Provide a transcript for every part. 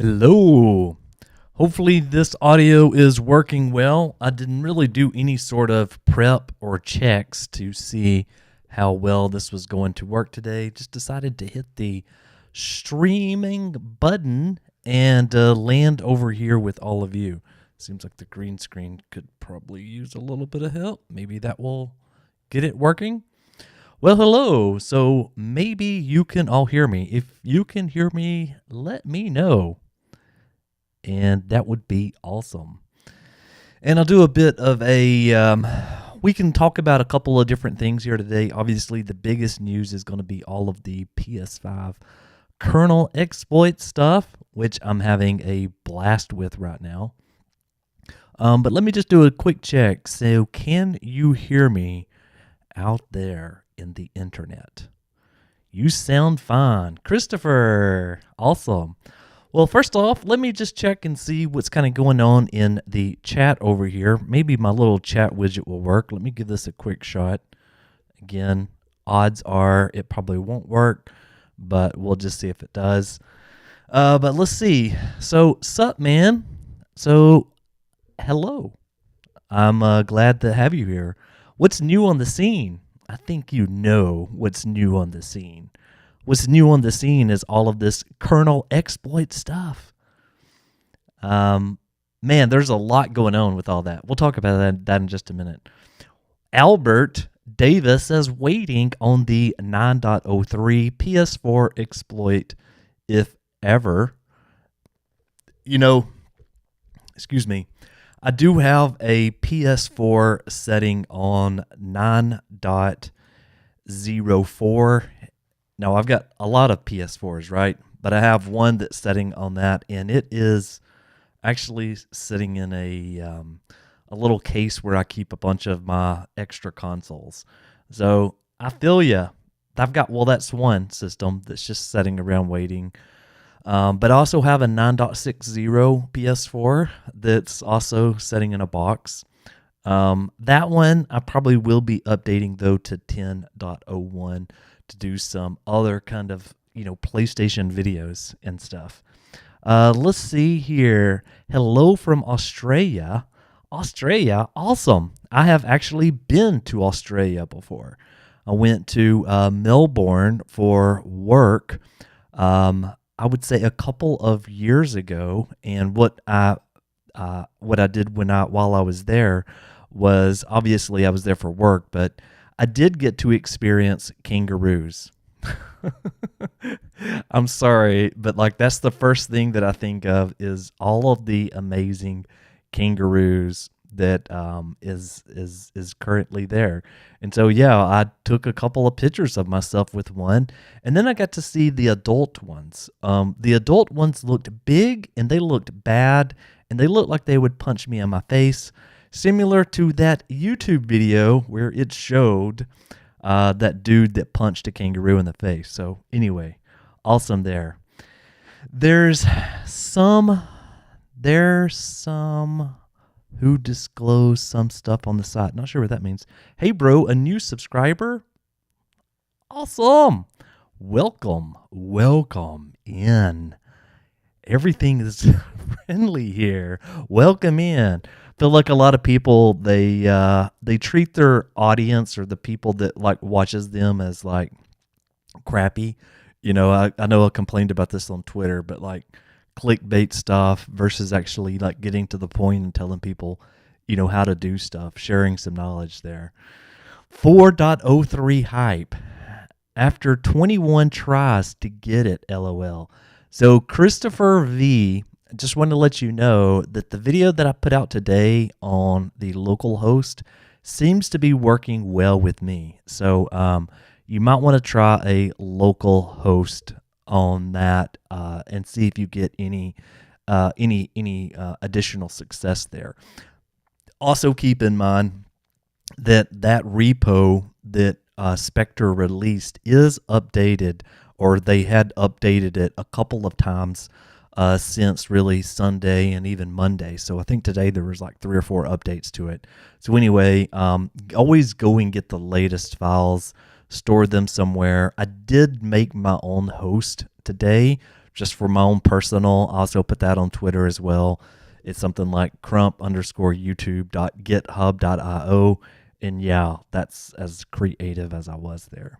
Hello. Hopefully this audio is working well. I didn't really do any sort of prep or checks to see how well this was going to work today. Just decided to hit the streaming button and land over here with all of you. Seems like the green screen could probably use a little bit of help. Maybe that will get it working. Well, hello. So maybe you can all hear me. If you can hear me, let me know. And that would be awesome. And I'll do a bit of we can talk about a couple of different things here today. Obviously, the biggest news is going to be all of the PS5 kernel exploit stuff, which I'm having a blast with right now. But let me just do a quick check. So can you hear me out there in the internet? You sound fine. Christopher, awesome. Well, first off, let me just check and see what's kind of going on in the chat over here. Maybe my little chat widget will work. Let me give this a quick shot. Again, odds are it probably won't work, but we'll just see if it does. But let's see. So, sup, man? So, hello. I'm glad to have you here. What's new on the scene? I think you know what's new on the scene. What's new on the scene is all of this kernel exploit stuff. Man, there's a lot going on with all that. We'll talk about that in just a minute. Albert Davis says waiting on the 9.03 PS4 exploit, if ever. Excuse me. I do have a PS4 setting on 9.04. Now, I've got a lot of PS4s, right? But I have one that's setting on that, and it is actually sitting in a little case where I keep a bunch of my extra consoles. So I feel ya. That's one system that's just sitting around waiting. But I also have a 9.60 PS4 that's also sitting in a box. That one I probably will be updating, though, to 10.01 to do some other kind of, PlayStation videos and stuff. Let's see here. Hello from Australia. Australia, awesome. I have actually been to Australia before. I went to Melbourne for work. I would say a couple of years ago, and what I did while I was there was, obviously I was there for work, but I did get to experience kangaroos. I'm sorry, but that's the first thing that I think of is all of the amazing kangaroos that is currently there. And so, yeah, I took a couple of pictures of myself with one, and then I got to see the adult ones. The adult ones looked big, and they looked bad, and they looked like they would punch me in my face, similar to that YouTube video where it showed that dude that punched a kangaroo in the face. So anyway, awesome there. There's some who disclose some stuff on the site. Not sure what that means. Hey, bro, a new subscriber? Awesome. Welcome in. Everything is friendly here. Welcome in. Feel like a lot of people, they treat their audience or the people that watches them as crappy. I know I complained about this on Twitter, but clickbait stuff versus actually getting to the point and telling people, how to do stuff, sharing some knowledge there. 4.03 hype. After 21 tries to get it, LOL. So Christopher V, I just want to let you know that the video that I put out today on the local host seems to be working well with me. So you might want to try a local host on that and see if you get any additional success there. Also keep in mind that repo that Spectre released is updated, or they had updated it a couple of times since really Sunday and even Monday. So I think today there was 3 or 4 updates to it. So anyway, always go and get the latest files, store them somewhere. I did make my own host today just for my own personal. I also put that on Twitter as well. It's something like crump_youtube.github.io. And yeah, that's as creative as I was there.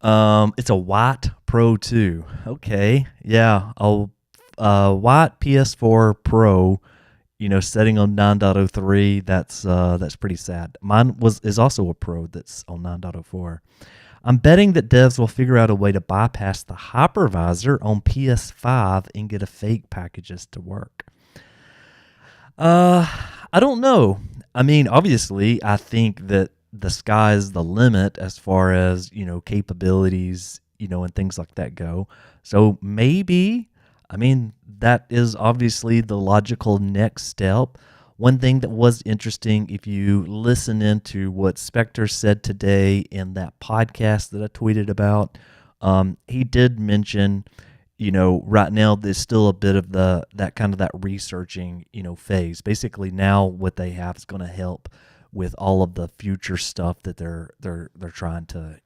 It's a white Pro 2. Okay. Yeah. White PS4 Pro, setting on 9.03. That's pretty sad. Mine is also a Pro that's on 9.04. I'm betting that devs will figure out a way to bypass the hypervisor on PS5 and get a fake packages to work. I don't know. I mean, obviously, I think that the sky's the limit as far as, capabilities, and things like that go. So maybe, I mean, that is obviously the logical next step. One thing that was interesting, if you listen into what Spectre said today in that podcast that I tweeted about, he did mention, right now there's still a bit of that researching, phase. Basically, now what they have is going to help with all of the future stuff that they're trying to,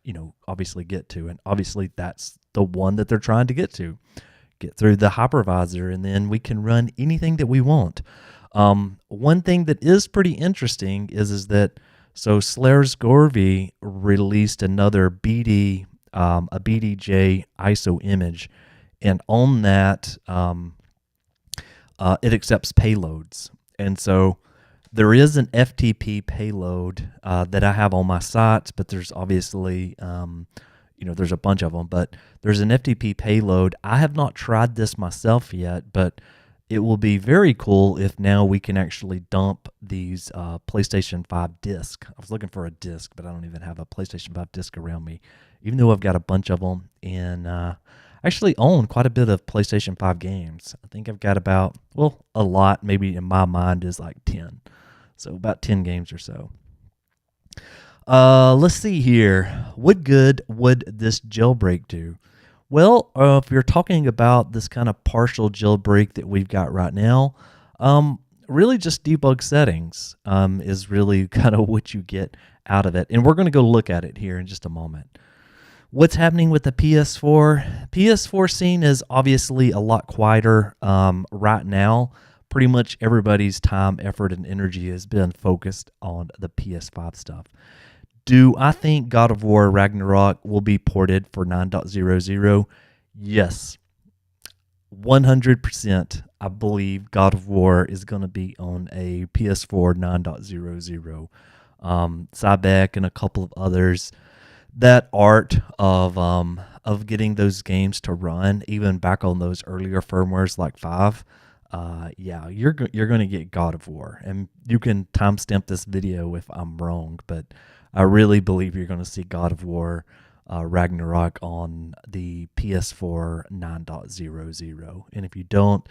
obviously get to, and obviously that's the one that they're trying to get through the hypervisor, and then we can run anything that we want. One thing that is pretty interesting is that Slares Gorvy released another BD, a BDJ ISO image, and on that, it accepts payloads, and so there is an FTP payload that I have on my sites, but there's obviously, there's a bunch of them, but there's an FTP payload. I have not tried this myself yet, but it will be very cool if now we can actually dump these PlayStation 5 disc. I was looking for a disc, but I don't even have a PlayStation 5 disc around me, even though I've got a bunch of them. And I actually own quite a bit of PlayStation 5 games. I think I've got about, a lot, maybe in my mind is like 10. So about 10 games or so. Let's see here. What good would this jailbreak do? Well, if you're talking about this kind of partial jailbreak that we've got right now, really just debug settings is really kind of what you get out of it. And we're going to go look at it here in just a moment. What's happening with the PS4? PS4 scene is obviously a lot quieter right now. Pretty much everybody's time, effort, and energy has been focused on the PS5 stuff. Do I think God of War Ragnarok will be ported for 9.00? Yes. 100%. I believe God of War is going to be on a PS4 9.00. Cybeck and a couple of others. That art of getting those games to run, even back on those earlier firmwares like 5, you're going to get God of War. And you can timestamp this video if I'm wrong, but I really believe you're going to see God of War Ragnarok on the PS4 9.00. And if you don't,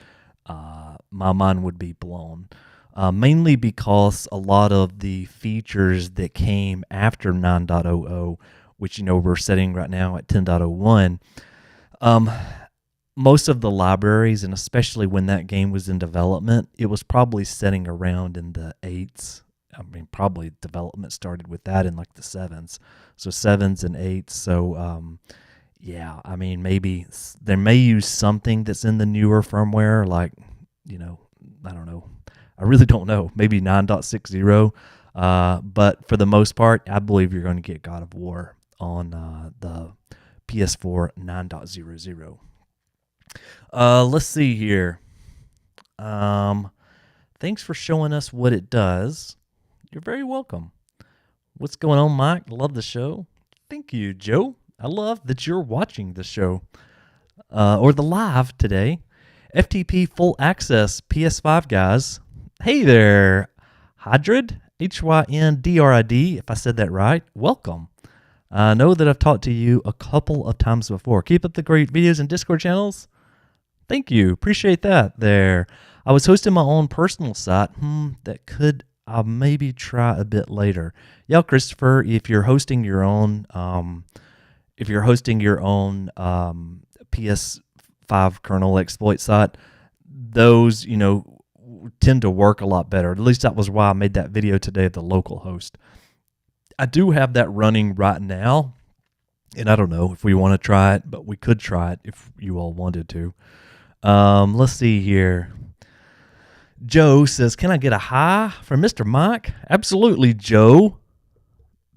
my mind would be blown. Mainly because a lot of the features that came after 9.00, which, we're setting right now at 10.01, most of the libraries, and especially when that game was in development, it was probably setting around in the 8s. I mean, probably development started with that in like the 7s. So 7s and 8s. So, I mean, maybe they may use something that's in the newer firmware, like, I don't know. I really don't know. Maybe 9.60. But for the most part, I believe you're going to get God of War on the PS4 9.00. Let's see here. Thanks for showing us what it does. You're very welcome. What's going on, Mike? Love the show. Thank you, Joe. I love that you're watching the show or the live today. FTP full access PS5 guys. Hey there, Hydrid, HYNDRID, if I said that right. Welcome. I know that I've talked to you a couple of times before. Keep up the great videos and Discord channels. Thank you. Appreciate that there. I was hosting my own personal site. That could I'll maybe try a bit later. Yeah, Christopher, if you're hosting your own PS5 kernel exploit site, those, tend to work a lot better. At least that was why I made that video today of the local host. I do have that running right now, And I don't know if we want to try it, but we could try it if you all wanted to. Let's see here. Joe says, "Can I get a hi from Mr. Mike?" Absolutely, Joe.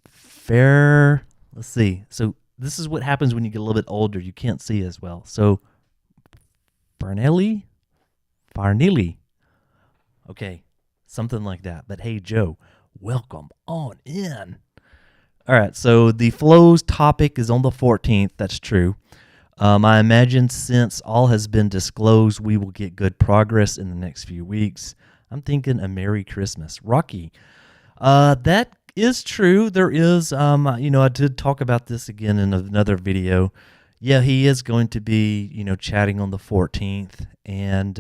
Fair. Let's see. So this is what happens when you get a little bit older. You can't see as well. So Farnelli. Okay, something like that. But hey, Joe, welcome on in. All right, so the Flows topic is on the 14th. That's true. I imagine since all has been disclosed, we will get good progress in the next few weeks. I'm thinking a Merry Christmas. Rocky. That is true. There is, I did talk about this again in another video. Yeah, he is going to be, chatting on the 14th. And,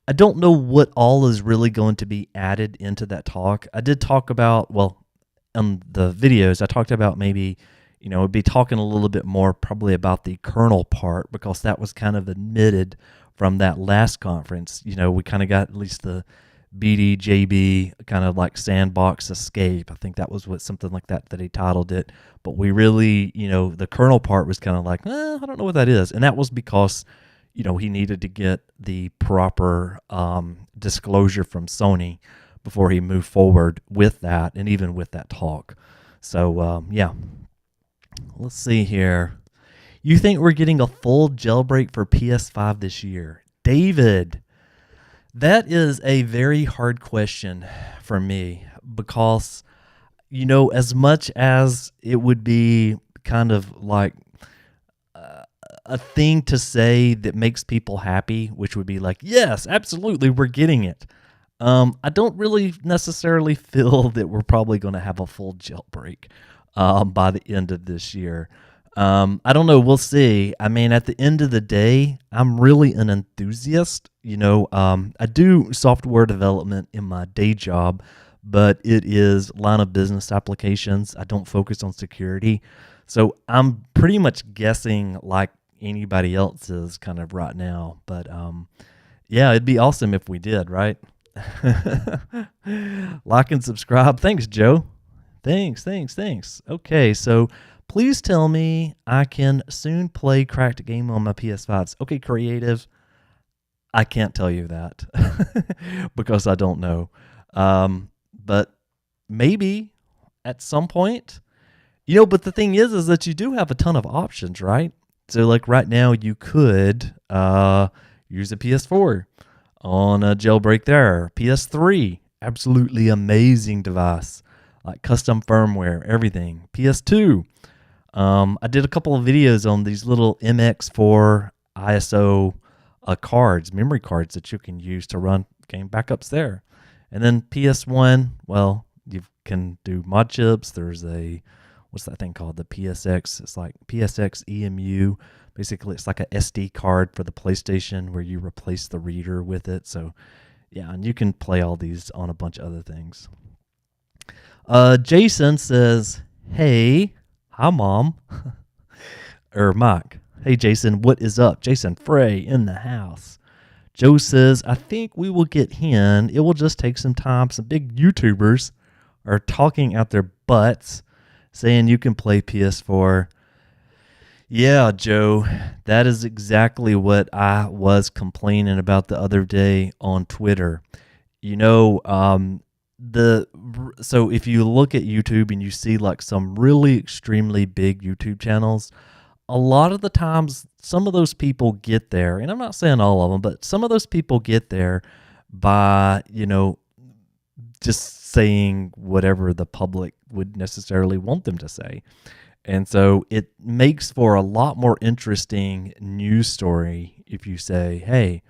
I don't know what all is really going to be added into that talk. I did talk about, on the videos, I talked about maybe, we'd be talking a little bit more probably about the kernel part, because that was kind of admitted from that last conference. We kind of got at least the BDJB kind of like sandbox escape. I think that was something like that he titled it. But we really, the kernel part was kind of like, I don't know what that is. And that was because he needed to get the proper disclosure from Sony before he moved forward with that, and even with that talk. So, let's see here. You think we're getting a full jailbreak for PS5 this year? David, that is a very hard question for me, because, as much as it would be kind of like a thing to say that makes people happy, which would be like, yes, absolutely, we're getting it. I don't really necessarily feel that we're probably going to have a full jailbreak by the end of this year. I don't know. We'll see. I mean, at the end of the day, I'm really an enthusiast. I do software development in my day job, but it is line of business applications. I don't focus on security. So I'm pretty much guessing like anybody else is kind of right now. But it'd be awesome if we did, right? Like and subscribe. Thanks, Joe. Thanks. Okay, so please tell me I can soon play cracked game on my PS5s. Okay, creative. I can't tell you that because I don't know. But maybe at some point, but the thing is that you do have a ton of options, right? So like right now you could use a PS4 on a jailbreak there. PS3, absolutely amazing device. Like custom firmware, everything. PS2, I did a couple of videos on these little MX4 ISO cards, memory cards that you can use to run game backups there. And then PS1, well, you can do mod chips. There's what's that thing called? The PSX. It's like PSX EMU. Basically, it's like a SD card for the PlayStation where you replace the reader with it. So, yeah, and you can play all these on a bunch of other things. Jason says, "Hey, hi, Mom." Or Mike. "Hey, Jason, what is up?" Jason Frey in the house. Joe says, "I think we will get Hen. It will just take some time. Some big YouTubers are talking out their butts, saying you can play PS4. Yeah, Joe, that is exactly what I was complaining about the other day on Twitter. So if you look at YouTube and you see like some really extremely big YouTube channels, a lot of the times some of those people get there, and I'm not saying all of them, but some of those people get there by, just saying whatever the public would necessarily want them to say. And so it makes for a lot more interesting news story if you say, hey,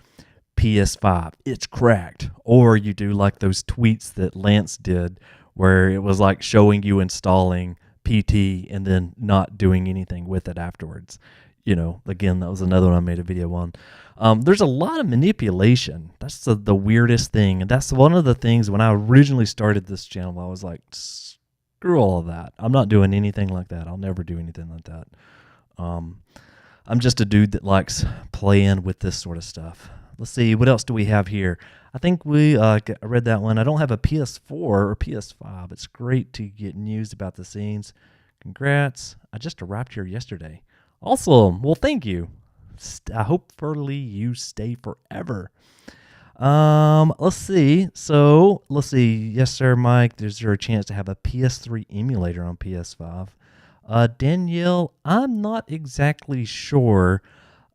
PS5, it's cracked. Or you do like those tweets that Lance did where it was like showing you installing PT and then not doing anything with it afterwards. Again, that was another one I made a video on. There's a lot of manipulation. That's the weirdest thing. And that's one of the things when I originally started this channel, I was like, screw all of that. I'm not doing anything like that. I'll never do anything like that. I'm just a dude that likes playing with this sort of stuff. Let's see, what else do we have here? I think I read that one. I don't have a PS4 or PS5. It's great to get news about the scenes. Congrats. I just arrived here yesterday. Awesome. Well, thank you. Hopefully you stay forever. Let's see. So, let's see. Yes, sir, Mike. Is there a chance to have a PS3 emulator on PS5? Danielle, I'm not exactly sure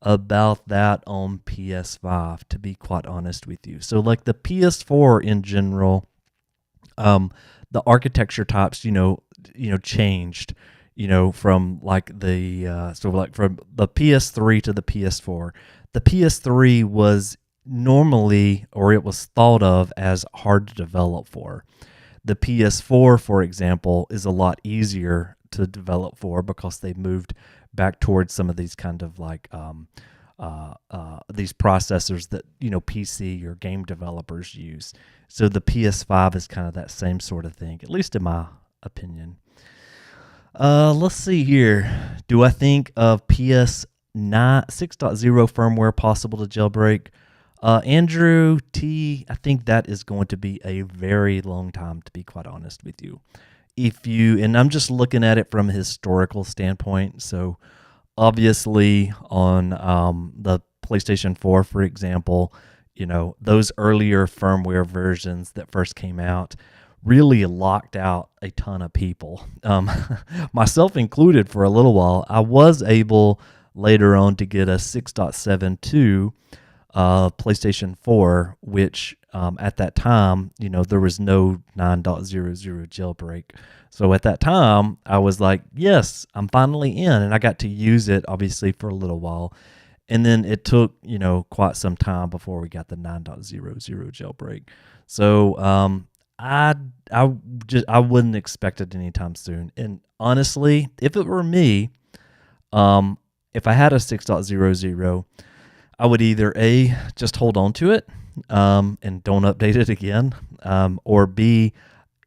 about that on PS5, to be quite honest with you. So, like the PS4 in general, the architecture types, changed, from like from the PS3 to the PS4. The PS3 was normally, or it was thought of as hard to develop for. The PS4, for example, is a lot easier to develop for because they moved back towards some of these kind of like these processors that PC or game developers use. So the PS5 is kind of that same sort of thing, at least in my opinion. Let's see here. Do I think of PS9 6.0 firmware possible to jailbreak? Andrew T, I think that is going to be a very long time, to be quite honest with you. And I'm just looking at it from a historical standpoint. So obviously on the PlayStation 4, for example, those earlier firmware versions that first came out really locked out a ton of people, myself included for a little while. I was able later on to get a 6.72 PlayStation 4, which at that time, there was no 9.00 jailbreak. So at that time, I was like, yes, I'm finally in. And I got to use it, obviously, for a little while. And then it took, quite some time before we got the 9.00 jailbreak. So I wouldn't expect it anytime soon. And honestly, if it were me, if I had a 6.00, I would either A, just hold on to it and don't update it again, or B,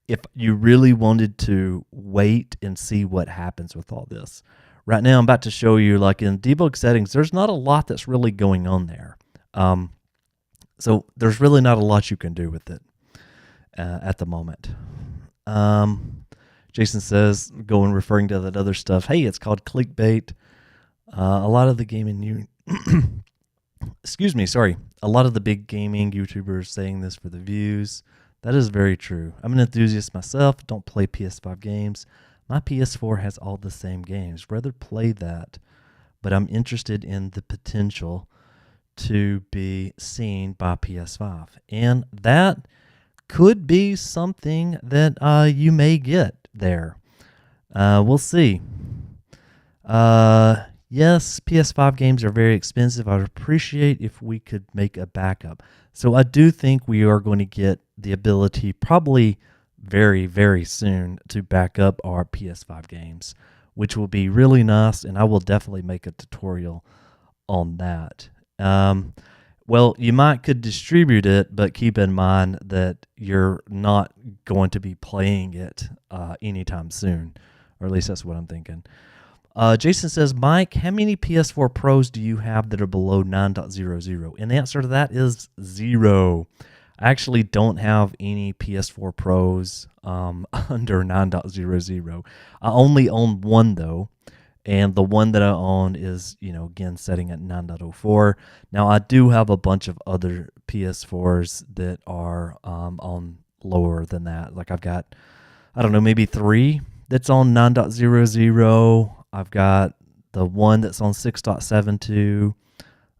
if you really wanted to wait and see what happens with all this. Right now, I'm about to show you, like in debug settings, there's not a lot that's really going on there. So there's really not a lot you can do with it at the moment. Jason says, referring to that other stuff, hey, it's called clickbait. A lot of the gaming excuse me, sorry. A lot of the big gaming YouTubers saying this for the views. That is very true. I'm an enthusiast myself. Don't play PS5 games. My PS4 has all the same games. Rather play that. But I'm interested in the potential to be seen by PS5. And that could be something that you may get there. We'll see. Yes, PS5 games are very expensive. I'd appreciate if we could make a backup. So I do think we are going to get the ability probably very, very soon to back up our PS5 games, which will be really nice, and I will definitely make a tutorial on that. Well, you could distribute it, but keep in mind that you're not going to be playing it anytime soon, or at least that's what I'm thinking. Jason says, Mike, how many PS4 Pros do you have that are below 9.00? And the answer to that is 0. I actually don't have any PS4 Pros under 9.00. I only own one, though. And the one that I own is, again, setting at 9.04. Now, I do have a bunch of other PS4s that are on lower than that. Like I've got, I don't know, maybe 3 that's on 9.00. I've got the one that's on 6.72.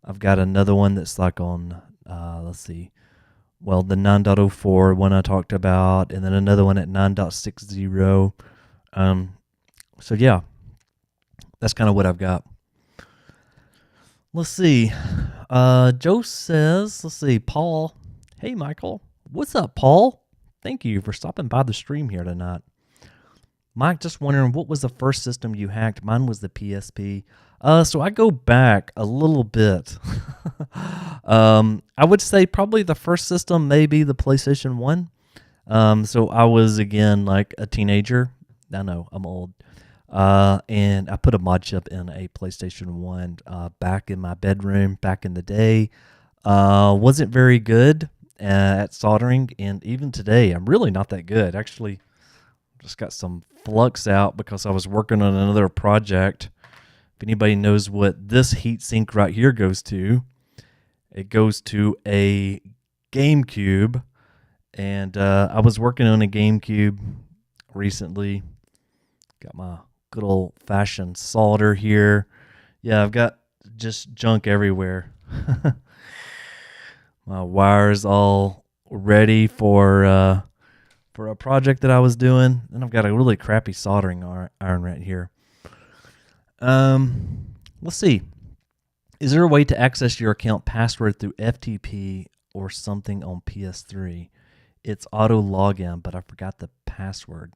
I've got another one that's like on, the 9.04 one I talked about, and then another one at 9.60. So yeah, that's kind of what I've got. Let's see. Joe says, Paul. Hey, Michael. What's up, Paul? Thank you for stopping by the stream here tonight. Mike, just wondering, what was the first system you hacked? Mine was the PSP. So I go back a little bit. I would say probably the first system, maybe the PlayStation 1. So I was, again, like a teenager. I know, I'm old. And I put a mod chip in a PlayStation 1 back in my bedroom back in the day. Wasn't very good at soldering, and even today, I'm really not that good. Actually, just got some flux out because I was working on another project. If anybody knows what this heatsink right here goes to, it goes to a GameCube, and I was working on a GameCube recently. Got my good old-fashioned solder here. Yeah, I've got just junk everywhere. My wires all ready for a project that I was doing, and I've got a really crappy soldering iron right here. Let's see. Is there a way to access your account password through FTP or something on PS3? It's auto login, but I forgot the password.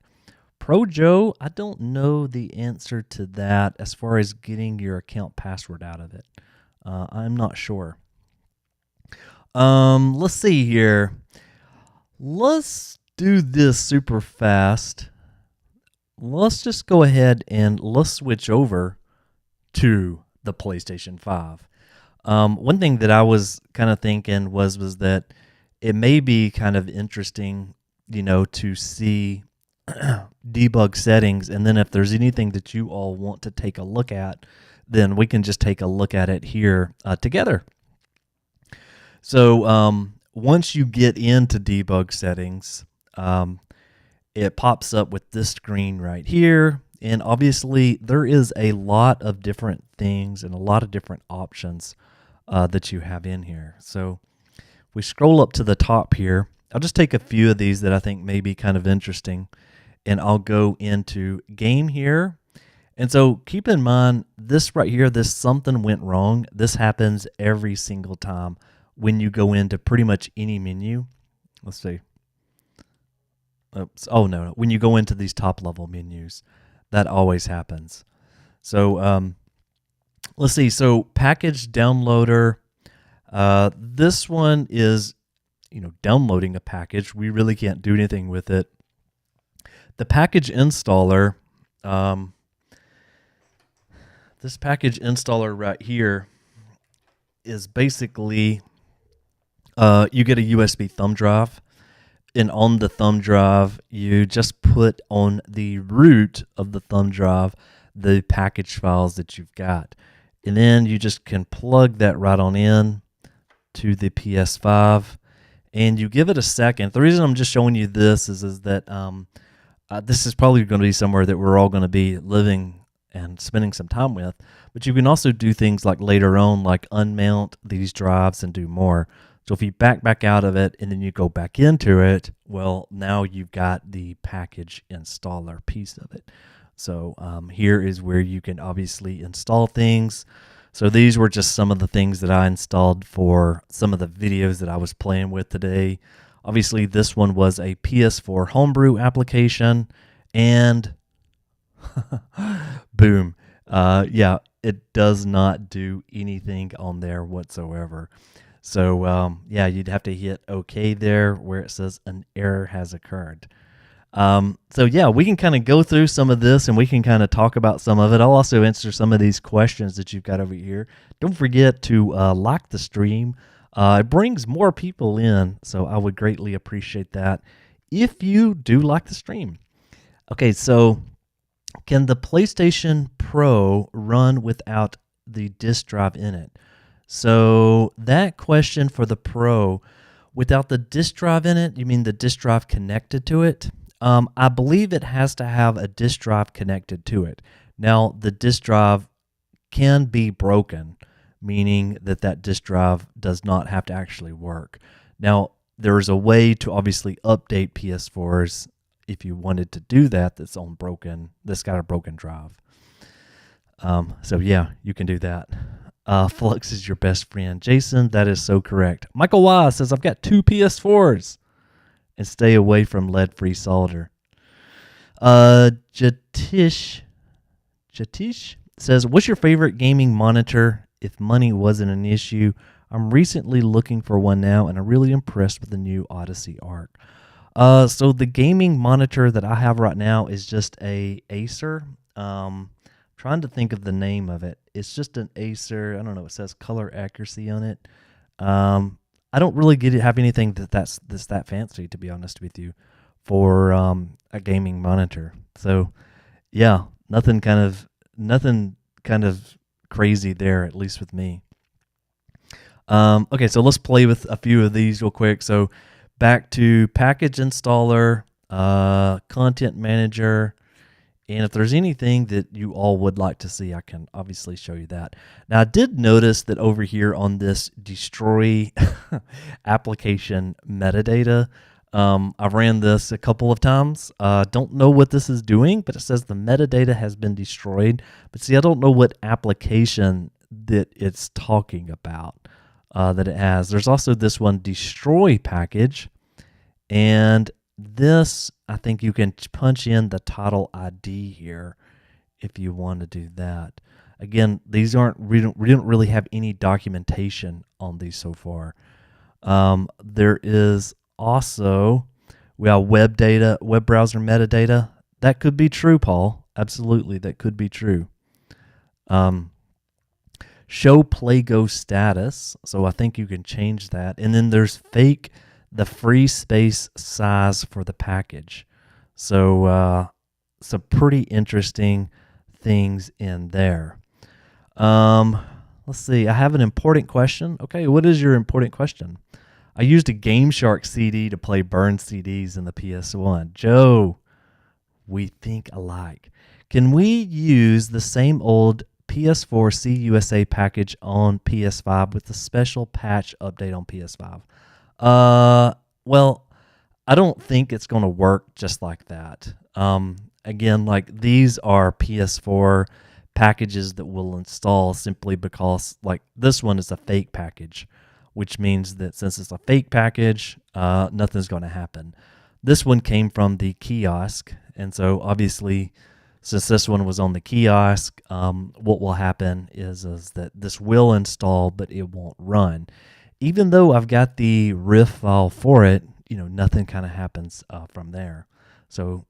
Pro Joe, I don't know the answer to that as far as getting your account password out of it. I'm not sure. Let's see here. Let's do this super fast. Let's just go ahead and let's switch over to the PlayStation 5. One thing that I was kind of thinking was that it may be kind of interesting, to see debug settings, and then if there's anything that you all want to take a look at, then we can just take a look at it here together. So once you get into debug settings, it pops up with this screen right here. And obviously, there is a lot of different things and a lot of different options that you have in here. So we scroll up to the top here. I'll just take a few of these that I think may be kind of interesting, and I'll go into game here. And so keep in mind, this right here, this something went wrong. This happens every single time when you go into pretty much any menu. Let's see. Oops. Oh, no. When you go into these top level menus, that always happens. So let's see. So package downloader. This one is, downloading a package. We really can't do anything with it. The package installer, this package installer right here is basically you get a USB thumb drive, and on the thumb drive, you just put on the root of the thumb drive the package files that you've got. And then you just can plug that right on in to the PS5, and you give it a second. The reason I'm just showing you this is that this is probably going to be somewhere that we're all going to be living and spending some time with. But you can also do things like later on, like unmount these drives and do more. So if you back out of it and then you go back into it, well, now you've got the package installer piece of it. So here is where you can obviously install things. So these were just some of the things that I installed for some of the videos that I was playing with today. Obviously, this one was a PS4 Homebrew application, and boom. Yeah, it does not do anything on there whatsoever. So, yeah, you'd have to hit OK there where it says an error has occurred. So, yeah, we can kind of go through some of this, and we can kind of talk about some of it. I'll also answer some of these questions that you've got over here. Don't forget to like the stream. It brings more people in, so I would greatly appreciate that if you do like the stream. Okay, so can the PlayStation Pro run without the disk drive in it? So that question for the Pro, without the disk drive in it, you mean the disk drive connected to it? I believe it has to have a disk drive connected to it. Now, the disk drive can be broken, meaning that disk drive does not have to actually work. Now, there is a way to obviously update PS4s if you wanted to do that that's got a broken drive. So yeah, you can do that. Flux is your best friend. Jason, that is so correct. Michael Y says, I've got 2 PS4s. And stay away from lead-free solder. Jatish says, what's your favorite gaming monitor if money wasn't an issue? I'm recently looking for one now, and I'm really impressed with the new Odyssey Arc. So the gaming monitor that I have right now is just a Acer. Trying to think of the name of it. It's just an Acer. I don't know. It says color accuracy on it. I don't really have anything that's that fancy, to be honest with you, for a gaming monitor. So yeah, nothing kind of crazy there, at least with me. Okay, so let's play with a few of these real quick. So back to package installer, content manager, and if there's anything that you all would like to see, I can obviously show you that. Now, I did notice that over here on this destroy application metadata, I ran this a couple of times. Don't know what this is doing, but it says the metadata has been destroyed. But see, I don't know what application that it's talking about that it has. There's also this one, destroy package. And this, I think you can punch in the title ID here if you want to do that. Again, these we don't really have any documentation on these so far. There is also, we have web browser metadata. That could be true, Paul. Absolutely, that could be true. Show Playgo status. So I think you can change that. And then there's the free space size for the package. So some pretty interesting things in there. Let's see. I have an important question. Okay, what is your important question? I used a Game Shark CD to play burned CDs in the PS1. Joe, we think alike. Can we use the same old PS4 CUSA package on PS5 with a special patch update on PS5? Well, I don't think it's going to work just like that. Again, like these are PS4 packages that will install simply because like this one is a fake package, which means that since it's a fake package, nothing's going to happen. This one came from the kiosk, and so obviously since this one was on the kiosk, what will happen is that this will install, but it won't run. Even though I've got the RIF file for it, nothing kind of happens from there. So,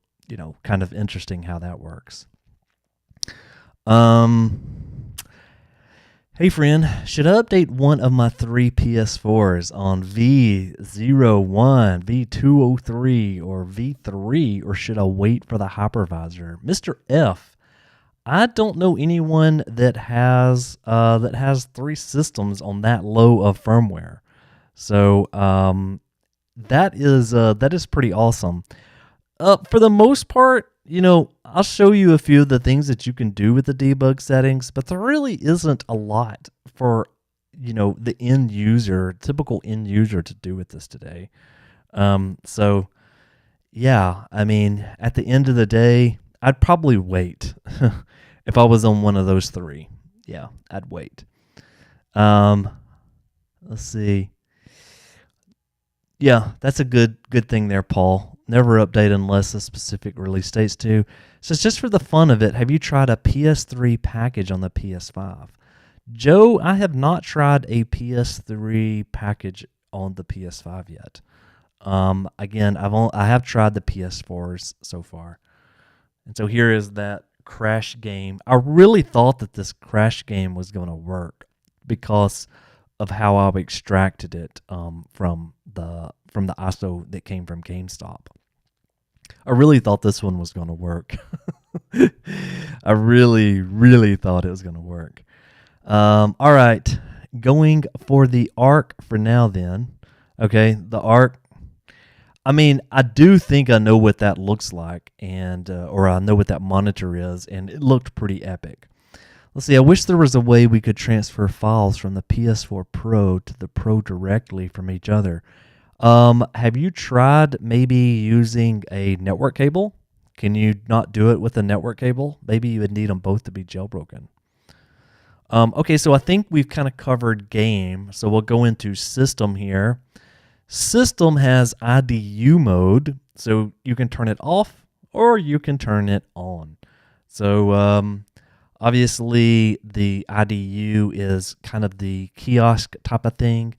kind of interesting how that works. Hey friend, should I update one of my 3 PS4s on V01, V203, or V3, or should I wait for the hypervisor? Mr. F, I don't know anyone that has 3 systems on that low of firmware. So that is pretty awesome. For the most part, I'll show you a few of the things that you can do with the debug settings, but there really isn't a lot for the typical end user to do with this today. So yeah, I mean, at the end of the day, I'd probably wait. If I was on one of those 3, yeah, I'd wait. Let's see. Yeah, that's a good thing there, Paul. Never update unless a specific release states to. So it's just for the fun of it. Have you tried a PS3 package on the PS5? Joe, I have not tried a PS3 package on the PS5 yet. Again, I have tried the PS4s so far. And so here is that Crash game. I really thought that this Crash game was going to work because of how I extracted it from the ISO that came from GameStop. I really thought this one was going to work. I really, really thought it was going to work. All right, going for the ARC for now then. Okay, the ARC. I mean, I do think I know what that looks like, and or I know what that monitor is, and it looked pretty epic. Let's see, I wish there was a way we could transfer files from the PS4 Pro to the Pro directly from each other. Have you tried maybe using a network cable? Can you not do it with a network cable? Maybe you would need them both to be jailbroken. Okay, so I think we've kind of covered game. So we'll go into system here. System has IDU mode, so you can turn it off or you can turn it on. So obviously the IDU is kind of the kiosk type of thing.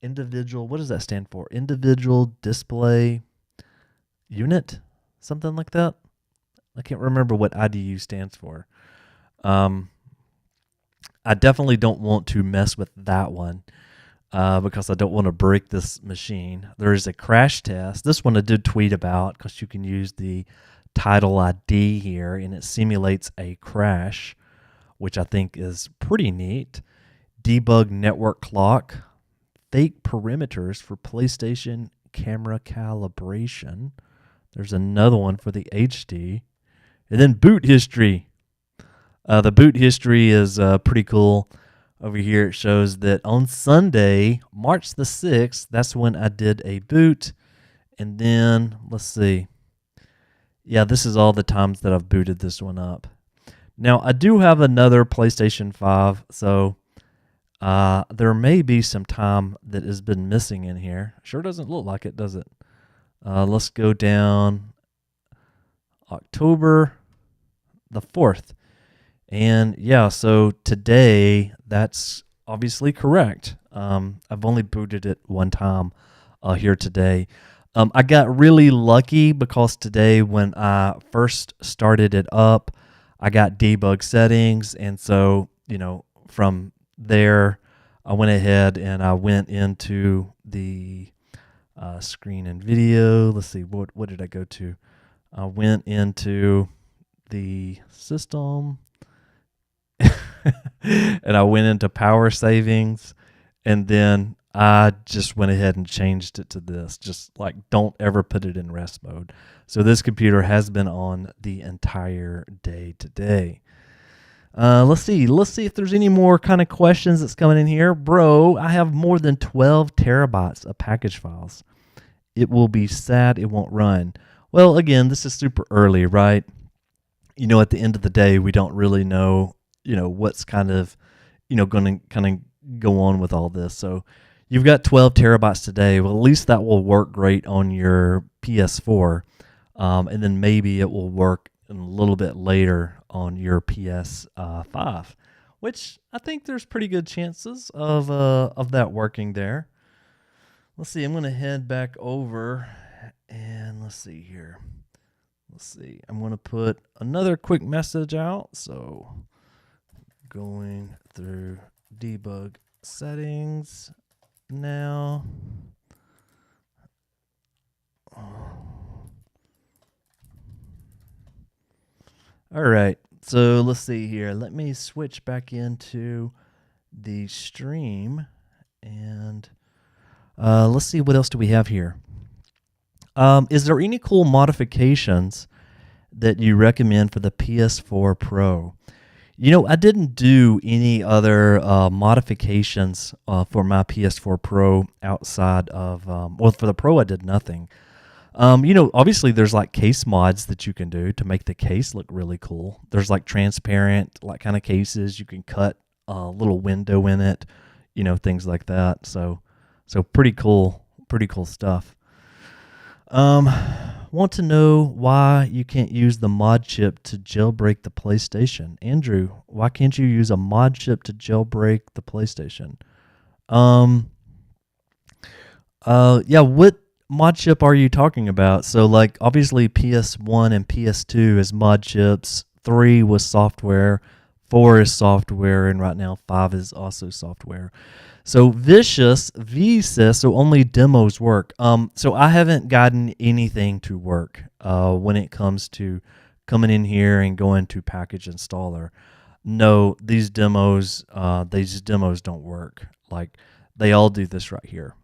Individual, what does that stand for? Individual display unit? Something like that? I can't remember what IDU stands for. I definitely don't want to mess with that one. because I don't want to break this machine. There is a crash test. This one I did tweet about because you can use the title ID here, and it simulates a crash, which I think is pretty neat. Debug network clock, fake perimeters for PlayStation camera calibration. There's another one for the HD. And then boot history. The boot history is pretty cool. Over here it shows that on Sunday, March the 6th, that's when I did a boot. And then, let's see. Yeah, this is all the times that I've booted this one up. Now, I do have another PlayStation 5, so there may be some time that has been missing in here. Sure doesn't look like it, does it? Let's go down October the 4th. And yeah, so today, that's obviously correct. I've only booted it one time here today. I got really lucky because today when I first started it up, I got debug settings. And so, from there, I went ahead and I went into the screen and video. Let's see, what did I go to? I went into the system and I went into power savings, and then I just went ahead and changed it to this. Just like, don't ever put it in rest mode. So this computer has been on the entire day today. Let's see if there's any more kind of questions that's coming in here. Bro, I have more than 12 terabytes of package files. It will be sad it won't run. Well, again, this is super early, right? At the end of the day, we don't really know, what's kind of, going to kind of go on with all this. So you've got 12 terabytes today. Well, at least that will work great on your PS4. And then maybe it will work a little bit later on your PS5, which I think there's pretty good chances of that working there. Let's see. I'm going to head back over and let's see here. Let's see. I'm going to put another quick message out. So going through debug settings now. All right. So let's see here. Let me switch back into the stream and let's see, what else do we have here? Is there any cool modifications that you recommend for the PS4 Pro? I didn't do any other modifications for my PS4 Pro outside of, for the Pro I did nothing. Obviously there's like case mods that you can do to make the case look really cool. There's like transparent like kind of cases. You can cut a little window in it, things like that. So pretty cool stuff. Want to know why you can't use the mod chip to jailbreak the PlayStation. Andrew, why can't you use a mod chip to jailbreak the PlayStation? Yeah, what mod chip are you talking about? So like obviously PS1 and PS2 is mod chips, 3 was software, 4 is software, and right now 5 is also software. So Vicious V says, so only demos work. So I haven't gotten anything to work when it comes to coming in here and going to package installer. No, these demos don't work. Like they all do this right here.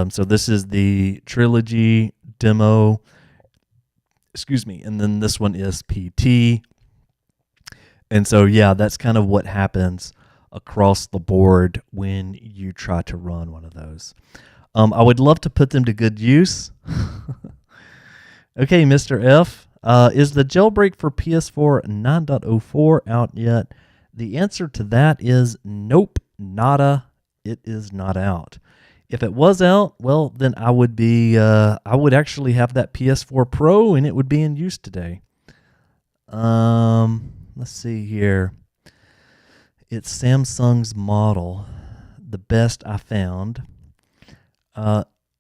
So this is the Trilogy demo. Excuse me, and then this one is PT. And so yeah, that's kind of what happens across the board when you try to run one of those. I would love to put them to good use. Okay, Mr. F. Is the jailbreak for PS4 9.04 out yet? The answer to that is nope, nada. It is not out. If it was out, well, then I would actually have that PS4 Pro and it would be in use today. Let's see here. It's Samsung's model, the best I found.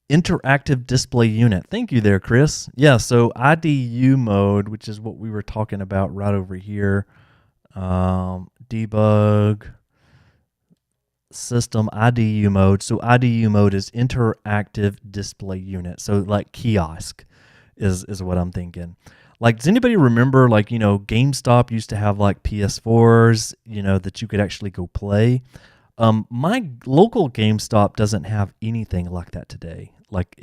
Interactive display unit. Thank you there, Chris. Yeah, so IDU mode, which is what we were talking about right over here. Debug. system IDU mode. So IDU mode is interactive display unit. So like kiosk is what I'm thinking. Like, does anybody remember, like, GameStop used to have like PS4s, that you could actually go play. My local GameStop doesn't have anything like that today. Like,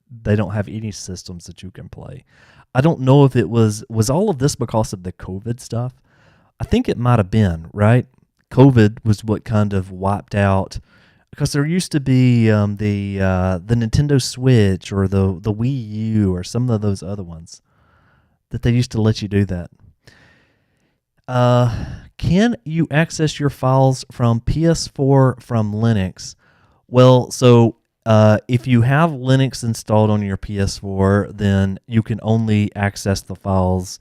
they don't have any systems that you can play. I don't know if it was all of this because of the COVID stuff. I think it might have been, right? COVID was what kind of wiped out, because there used to be the Nintendo Switch or the Wii U or some of those other ones that they used to let you do that. Can you access your files from PS4 from Linux? Well, so if you have Linux installed on your PS4, then you can only access the files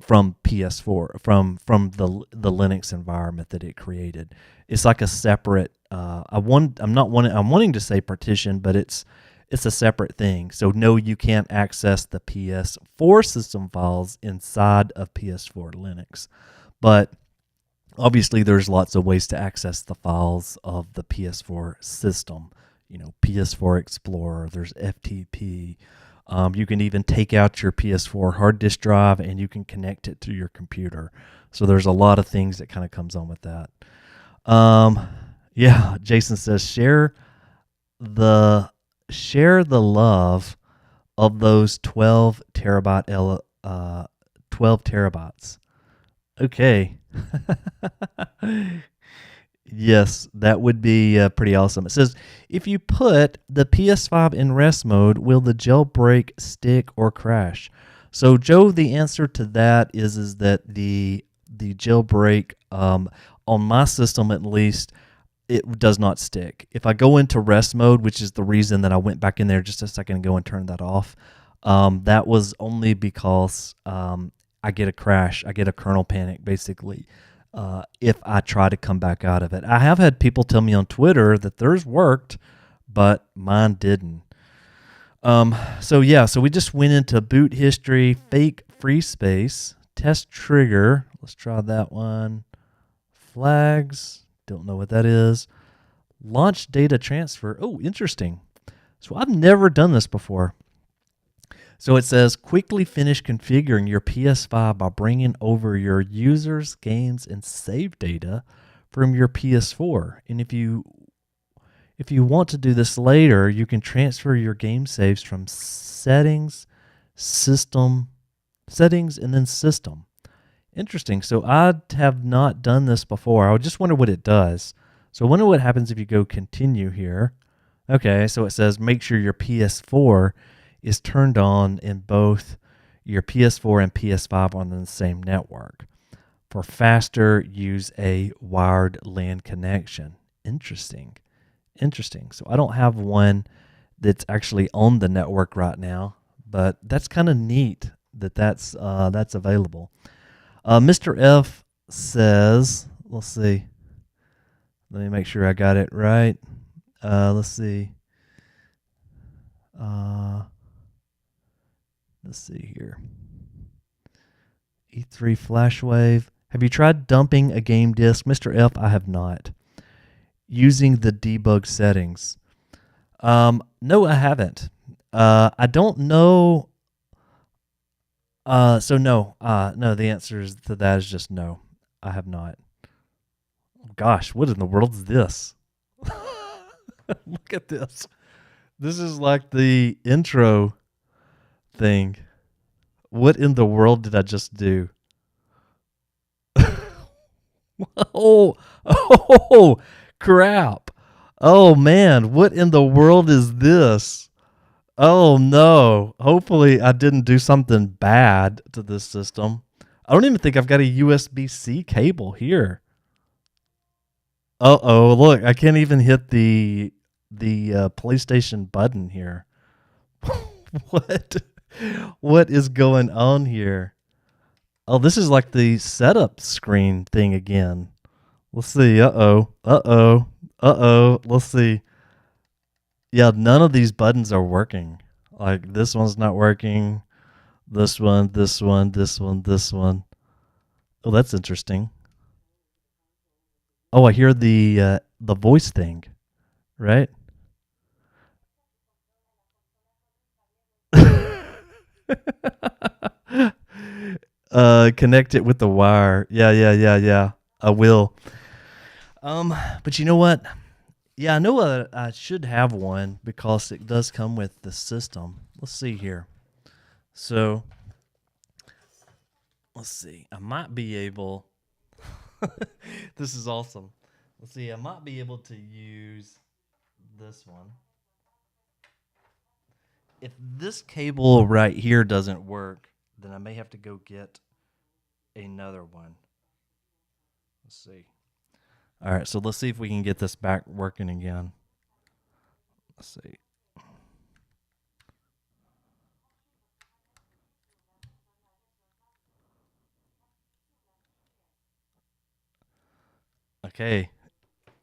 from PS4, from the Linux environment that it created. It's like a separate. I'm wanting to say partition, but it's a separate thing. So no, you can't access the PS4 system files inside of PS4 Linux, but obviously there's lots of ways to access the files of the PS4 system. PS4 Explorer. There's FTP. You can even take out your PS4 hard disk drive and you can connect it to your computer. So there's a lot of things that kind of comes on with that. Yeah, Jason says share the love of those 12 terabytes. Okay. Yes, that would be pretty awesome. It says, if you put the PS5 in rest mode, will the jailbreak stick or crash? So, Joe, the answer to that is that the jailbreak, on my system at least, it does not stick. If I go into rest mode, which is the reason that I went back in there just a second ago and turned that off, that was only because I get a crash. I get a kernel panic, basically. If I try to come back out of it. I have had people tell me on Twitter that theirs worked, but mine didn't. So we just went into boot history, fake free space, test trigger. Let's try that one. Flags. Don't know what that is. Launch data transfer. Oh, interesting. So I've never done this before. So it says, quickly finish configuring your PS5 by bringing over your users, games, and save data from your PS4. And if you want to do this later, you can transfer your game saves from settings, and then system. Interesting. So I have not done this before. I just wonder what it does. So I wonder what happens if you go continue here. Okay, so it says make sure your PS4 is turned on in both your PS4 and PS5 on the same network. For faster, use a wired LAN connection. Interesting. So I don't have one that's actually on the network right now, but that's kind of neat that's available. Mr. F says, let's see. Let me make sure I got it right. Let's see. Let's see here. E3 FlashWave. Have you tried dumping a game disk? Mr. F, I have not. Using the debug settings. No, I haven't. I don't know. No, the answer to that is just no. I have not. Gosh, what in the world is this? Look at this. This is like the intro thing. What in the world did I just do? Oh, crap. Oh, man. What in the world is this? Oh, no. Hopefully I didn't do something bad to this system. I don't even think I've got a USB-C cable here. Uh-oh, look. I can't even hit the PlayStation button here. What is going on here? Oh, this is like the setup screen thing again. Let's see. Uh-oh. Let's see. Yeah, none of these buttons are working. Like, this one's not working. This one. Oh, that's interesting. Oh, I hear the voice thing, right? Connect it with the wire. Yeah, yeah, yeah, yeah. I will. But you know what? Yeah, I know I should have one because it does come with the system. Let's see here. So let's see. I might be able. This is awesome. Let's see. I might be able to use this one. If this cable right here doesn't work, then I may have to go get another one. Let's see. All right, so let's see if we can get this back working again. Let's see. Okay,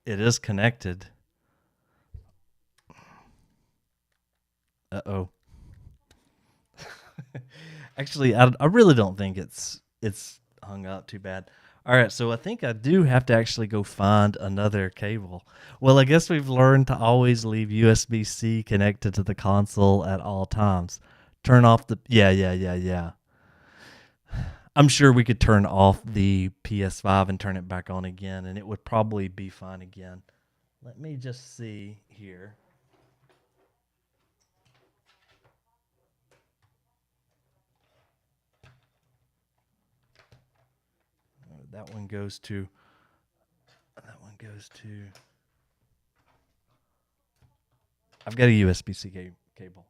it is connected. Uh-oh. Actually, I really don't think it's hung up too bad. All right, so I think I do have to actually go find another cable. Well, I guess we've learned to always leave USB-C connected to the console at all times. Turn off the yeah. I'm sure we could turn off the PS5 and turn it back on again, and it would probably be fine again. Let me just see here. That one goes to. That one goes to. I've got a USB-C cable.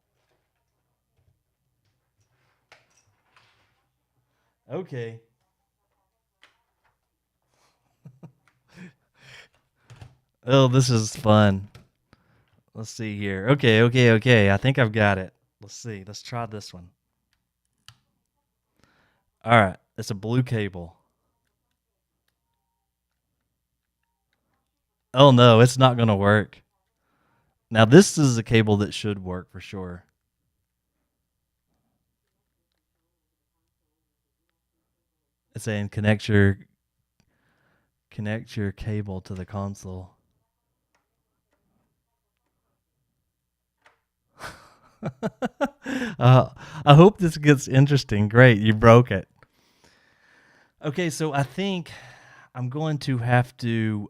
Okay. Oh, this is fun. Let's see here. Okay. I think I've got it. Let's see. Let's try this one. All right. It's a blue cable. Oh, no. It's not going to work. Now, this is a cable that should work for sure. It's saying connect your cable to the console. I hope this gets interesting. Great, you broke it. Okay, so I think I'm going to have to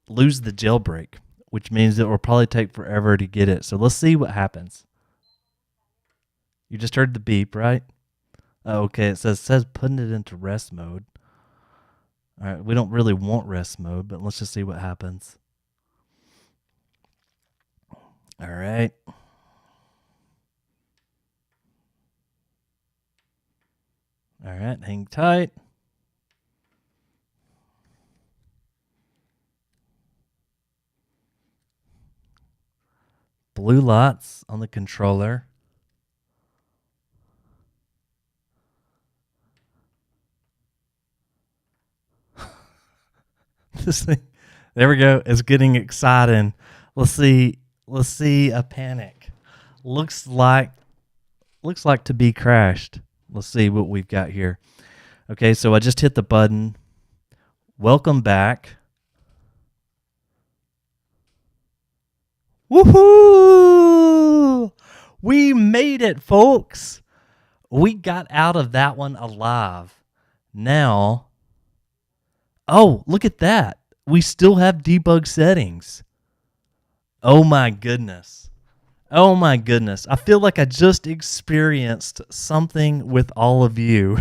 lose the jailbreak, which means it will probably take forever to get it. So let's see what happens. You just heard the beep, right? Oh, okay, it says putting it into rest mode. All right, we don't really want rest mode, but let's just see what happens. All right. All right, hang tight. Blue lights on the controller. This thing, there we go. It's getting exciting. Let's see a panic. Looks like to be crashed. Let's see what we've got here. Okay, so I just hit the button. Welcome back. Woohoo! We made it, folks. We got out of that one alive. Now, oh, look at that. We still have debug settings. Oh my goodness. Oh my goodness. I feel like I just experienced something with all of you.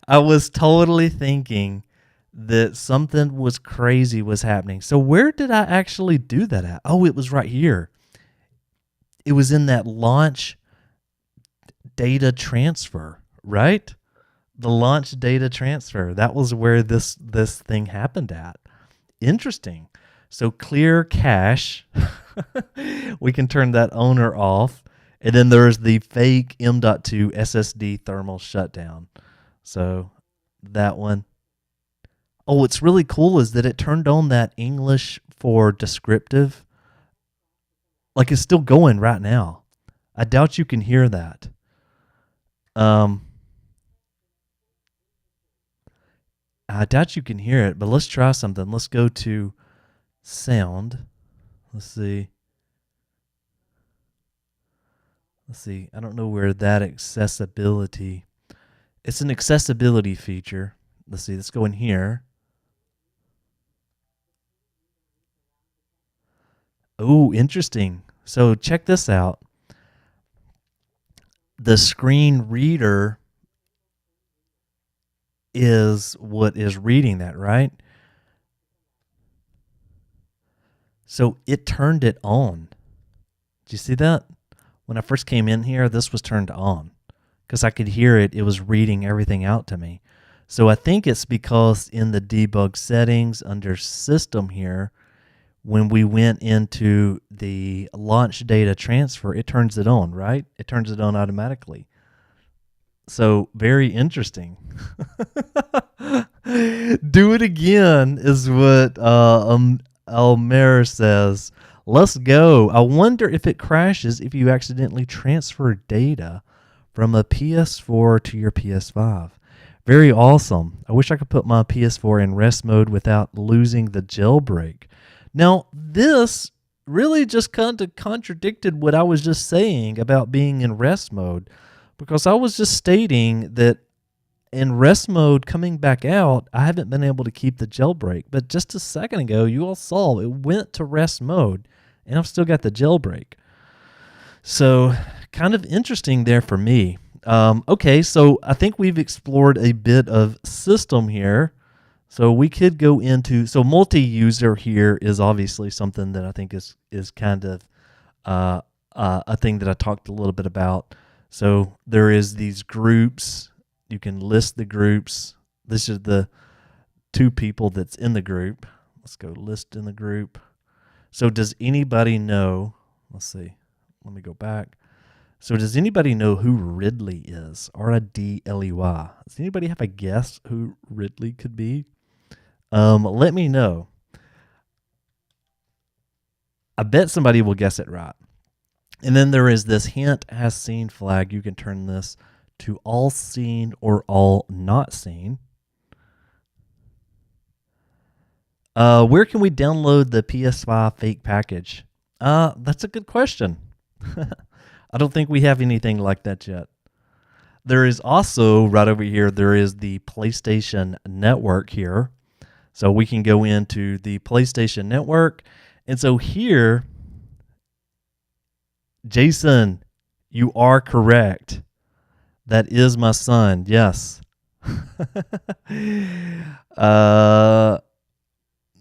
I was totally thinking that something was crazy was happening. So where did I actually do that at? Oh, it was right here. It was in that launch data transfer, right? The launch data transfer. That was where this thing happened at. Interesting. So clear cache. We can turn that on or off. And then there's the fake M.2 SSD thermal shutdown. So that one. Oh, what's really cool is that it turned on that English for descriptive. Like it's still going right now. I doubt you can hear that. I doubt you can hear it, but let's try something. Let's go to sound. Let's see. I don't know where that accessibility. It's an accessibility feature. Let's see. Let's go in here. Oh, interesting. So check this out. The screen reader is what is reading that, right? So it turned it on. Did you see that? When I first came in here, this was turned on because I could hear it. It was reading everything out to me. So I think it's because in the debug settings under system here, when we went into the launch data transfer, it turns it on, right? It turns it on automatically. So very interesting. Do it again is what Almer says. Let's go. I wonder if it crashes if you accidentally transfer data from a PS4 to your PS5. Very awesome. I wish I could put my PS4 in rest mode without losing the jailbreak. Now, this really just kind of contradicted what I was just saying about being in rest mode, because I was just stating that in rest mode coming back out, I haven't been able to keep the jailbreak. But just a second ago, you all saw it went to rest mode, and I've still got the jailbreak. So kind of interesting there for me. Okay, so I think we've explored a bit of system here. So we could go into, so multi-user here is obviously something that I think is kind of a thing that I talked a little bit about. So there is these groups. You can list the groups. This is the two people that's in the group. Let's go list in the group. So does anybody know, let's see, let me go back. So does anybody know who Ridley is? R-I-D-L-E-Y. Does anybody have a guess who Ridley could be? Let me know. I bet somebody will guess it right. And then there is this hint as seen flag. You can turn this to all seen or all not seen. Where can we download the PS5 fake package? That's a good question. I don't think we have anything like that yet. There is also, right over here, there is the PlayStation Network here. So we can go into the PlayStation Network. And so here, Jason, you are correct. That is my son. Yes.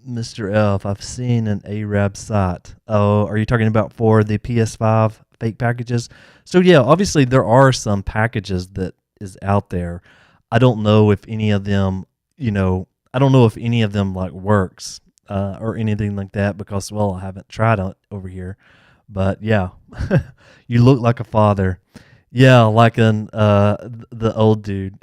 Mr. F, I've seen an Arab site. Oh, are you talking about for the PS5 fake packages? So yeah, obviously there are some packages that is out there. I don't know if any of them, I don't know if any of them like works or anything like that because, well, I haven't tried it over here. But yeah, you look like a father. Yeah, like the old dude.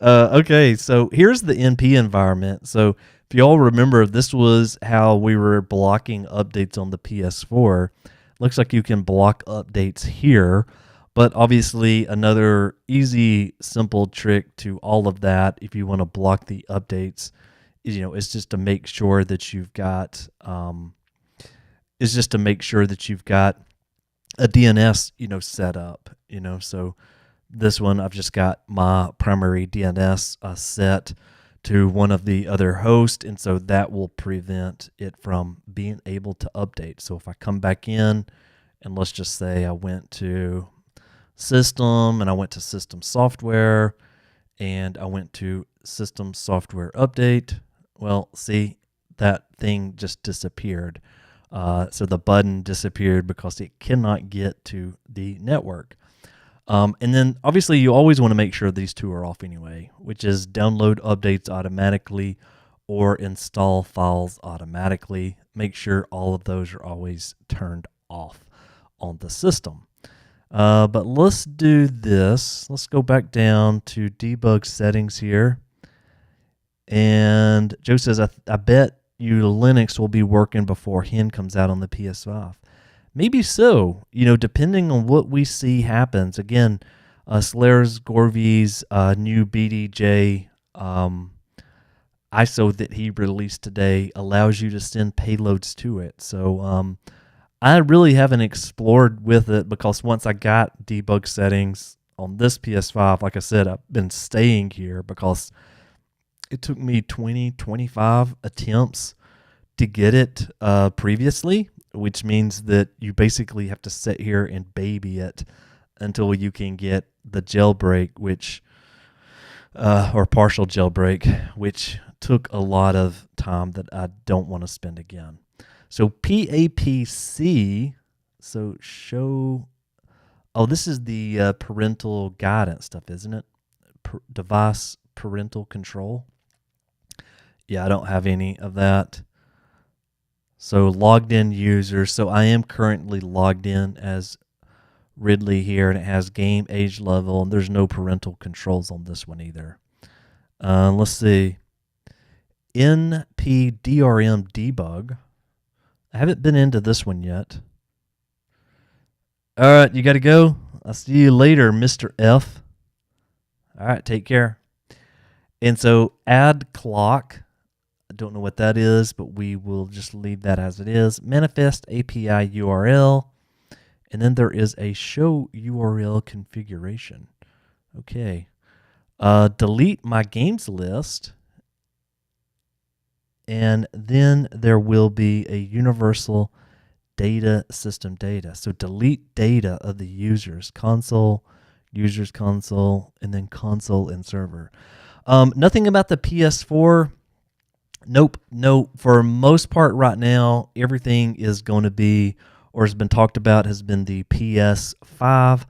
Okay, so here's the NP environment. So if you all remember, this was how we were blocking updates on the PS4. Looks like you can block updates here, but obviously another easy, simple trick to all of that, if you want to block the updates, is just to make sure that you've got a DNS, set up, so this one I've just got my primary DNS set to one of the other hosts, and so that will prevent it from being able to update. So if I come back in, and let's just say I went to system, and I went to system software, and I went to system software update, well, see, that thing just disappeared. So the button disappeared because it cannot get to the network. And then obviously you always want to make sure these two are off anyway, which is download updates automatically or install files automatically. Make sure all of those are always turned off on the system. But let's do this. Let's go back down to debug settings here. And Joe says, I bet you Linux will be working before Hen comes out on the PS5. Maybe so, depending on what we see happens. Again, Solaris Gorvy's new BDJ ISO that he released today allows you to send payloads to it. So I really haven't explored with it because once I got debug settings on this PS5, like I said, I've been staying here because it took me 25 attempts to get it previously, which means that you basically have to sit here and baby it until you can get the jailbreak, which or partial jailbreak, which took a lot of time that I don't want to spend again. So PAPC, so show, oh, this is the parental guidance stuff, isn't it? Device parental control. Yeah, I don't have any of that. So logged in user. So I am currently logged in as Ridley here, and it has game, age level, and there's no parental controls on this one either. Let's see. NPDRM debug. I haven't been into this one yet. All right, you got to go. I'll see you later, Mr. F. All right, take care. And so add clock. I don't know what that is, but we will just leave that as it is. Manifest API URL. And then there is a show URL configuration. Okay. Delete my games list. And then there will be a universal data system data. So delete data of the users console, users console, and then console and server. Nothing about the PS4. Nope. No, for most part right now, everything is going to be, or has been talked about, has been the PS5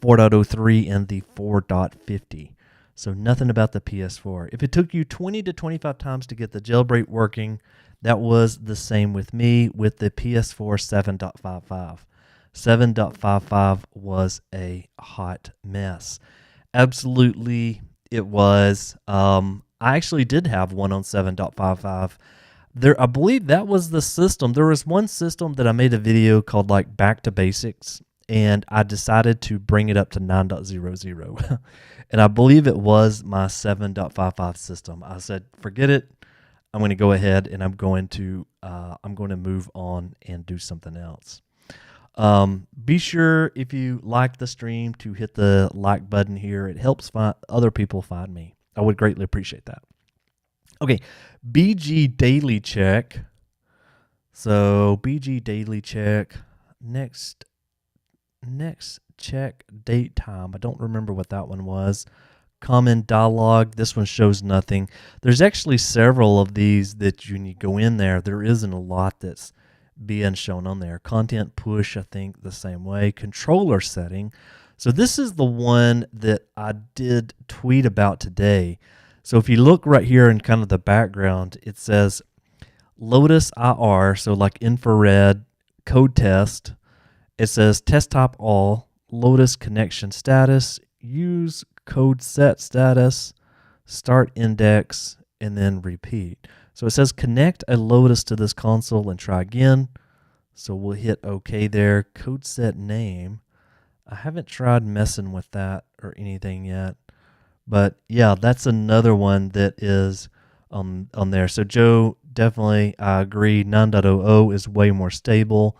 4.03 and the 4.50. So nothing about the PS4. If it took you 20 to 25 times to get the jailbreak working, that was the same with me with the PS4 7.55. 7.55 was a hot mess. Absolutely, it was. I actually did have one on 7.55. I believe that was the system. There was one system that I made a video called like Back to Basics, and I decided to bring it up to 9.00. And I believe it was my 7.55 system. I said, forget it. I'm going to go ahead and I'm going to move on and do something else. Be sure, if you like the stream, to hit the like button here. It helps other people find me. I would greatly appreciate that. Okay, BG Daily Check. So BG Daily Check. Next check date time. I don't remember what that one was. Common dialogue. This one shows nothing. There's actually several of these that you need to go in there. There isn't a lot that's being shown on there. Content push, I think the same way. Controller setting. So this is the one that I did tweet about today. So if you look right here in kind of the background, it says Lotus IR, so like infrared code test. It says test type all, Lotus connection status, use code set status, start index, and then repeat. So it says connect a Lotus to this console and try again. So we'll hit OK there. Code set name. I haven't tried messing with that or anything yet. But yeah, that's another one that is on there. So Joe, definitely I agree. 9.00 is way more stable.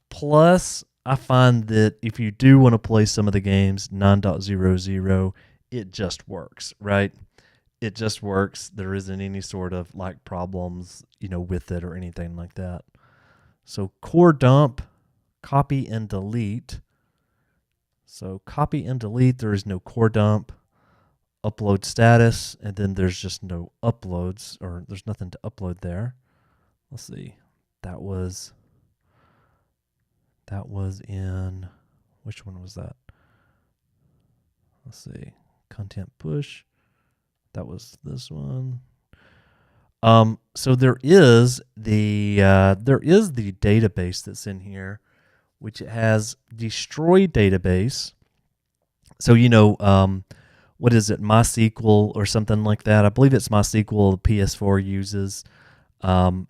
Plus, I find that if you do want to play some of the games, 9.00, it just works, right? It just works. There isn't any sort of like problems, with it or anything like that. So core dump, copy and delete. So copy and delete, there is no core dump. Upload status, and then there's just no uploads, or there's nothing to upload there. Let's see. That was in, which one was that? Let's see. Content push. That was this one. So there is the database that's in here, which has destroy database. So what is it, MySQL or something like that? I believe it's MySQL the PS4 uses. And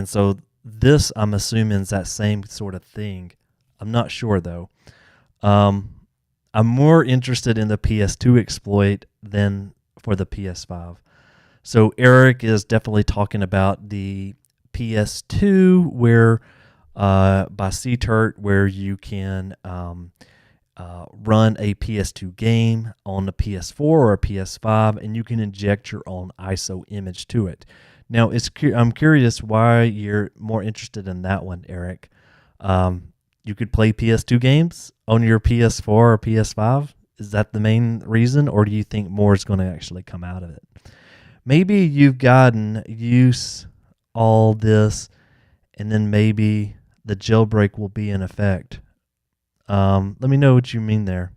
so this, I'm assuming, is that same sort of thing. I'm not sure, though. I I'm more interested in the PS2 exploit than for the PS5. So Eric is definitely talking about the PS2 where by CTURT where you can run a PS2 game on a PS4 or a PS5 and you can inject your own ISO image to it. Now, I'm curious why you're more interested in that one, Eric. You could play PS2 games on your PS4 or PS5. Is that the main reason, or do you think more is going to actually come out of it? Maybe you've gotten used all this, and then maybe the jailbreak will be in effect. Let me know what you mean there.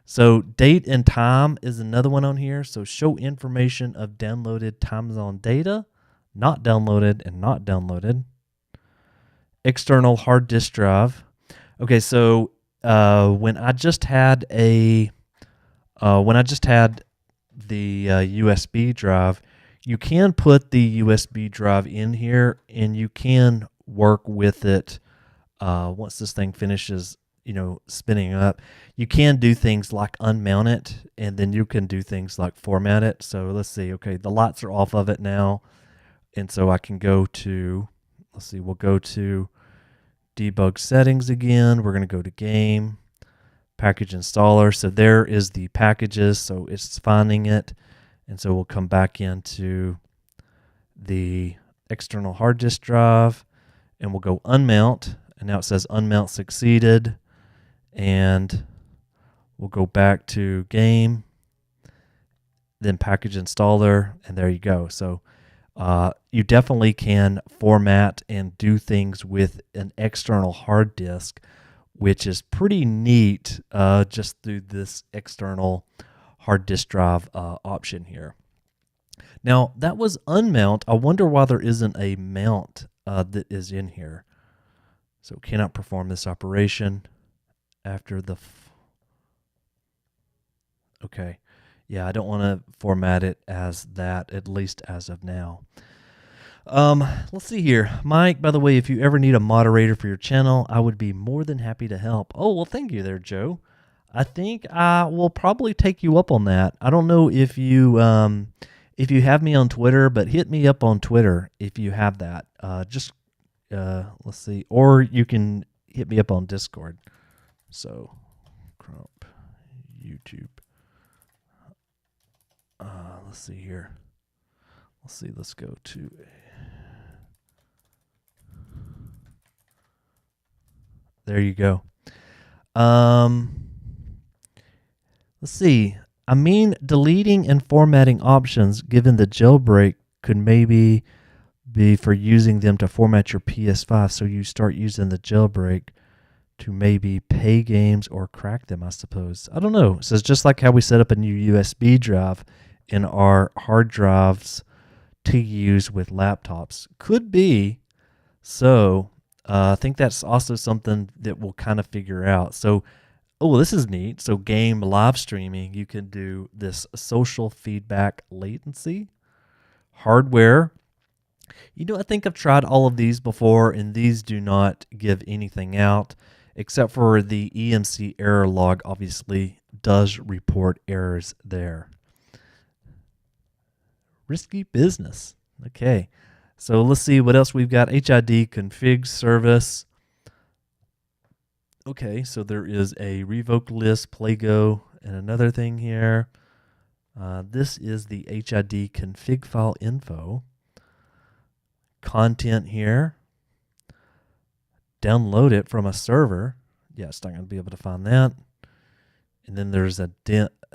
So date and time is another one on here. So show information of downloaded time zone data, not downloaded and not downloaded. External hard disk drive. Okay, so when I just had the USB drive, you can put the USB drive in here and you can work with it once this thing finishes, spinning up. You can do things like unmount it, and then you can do things like format it. So let's see. Okay, the lights are off of it now, and so I can go to, we'll go to debug settings again. We're going to go to game, package installer. So there is the packages. So it's finding it. And so we'll come back into the external hard disk drive and we'll go unmount. And now it says unmount succeeded. And we'll go back to game, then package installer, and there you go. So you definitely can format and do things with an external hard disk, which is pretty neat just through this external hard disk drive option here. Now, that was unmount. I wonder why there isn't a mount that is in here. So cannot perform this operation after the... Okay. Yeah, I don't want to format it as that, at least as of now. Let's see here. Mike, by the way, if you ever need a moderator for your channel, I would be more than happy to help. Oh, well, thank you there, Joe. I think I will probably take you up on that. I don't know if you have me on Twitter, but hit me up on Twitter if you have that. Let's see. Or you can hit me up on Discord. So, Crump, YouTube. Let's see here. Let's go to... There you go. Let's see. I mean, deleting and formatting options given the jailbreak could maybe be for using them to format your PS5, so you start using the jailbreak to maybe pay games or crack them, I suppose. I don't know. It says just like how we set up a new USB drive in our hard drives to use with laptops. Could be. So I think that's also something that we'll kind of figure out. So, oh, this is neat. So game live streaming, you can do this social feedback latency, hardware. I think I've tried all of these before, and these do not give anything out, except for the EMC error log obviously does report errors there. Risky business. Okay. So let's see what else we've got. HID config service. Okay, so there is a revoke list, playgo, and another thing here. This is the HID config file info. Content here. Download it from a server. Yeah, it's not going to be able to find that. And then there's a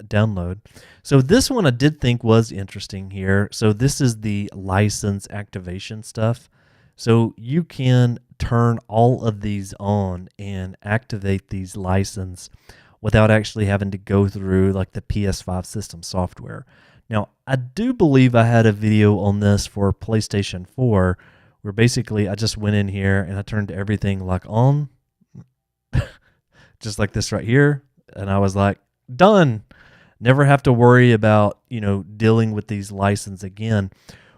download. So this one I did think was interesting here. So this is the license activation stuff. So you can turn all of these on and activate these license without actually having to go through like the PS5 system software. Now, I do believe I had a video on this for PlayStation 4 where basically I just went in here and I turned everything like on, just like this right here. And I was like, done. Never have to worry about, dealing with these license again,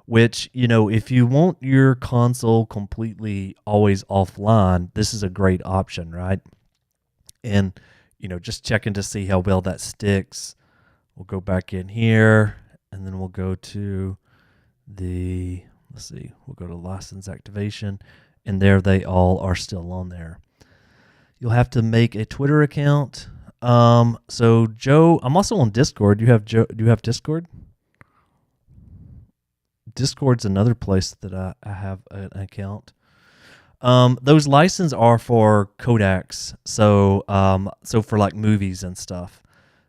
which, if you want your console completely always offline, this is a great option, right? And, just checking to see how well that sticks. We'll go back in here, and then we'll go to we'll go to license activation, and there they all are still on there. You'll have to make a Twitter account. So Joe, I'm also on Discord. Do you have Discord? Discord's another place that I have an account. Those licenses are for codecs, so for like movies and stuff.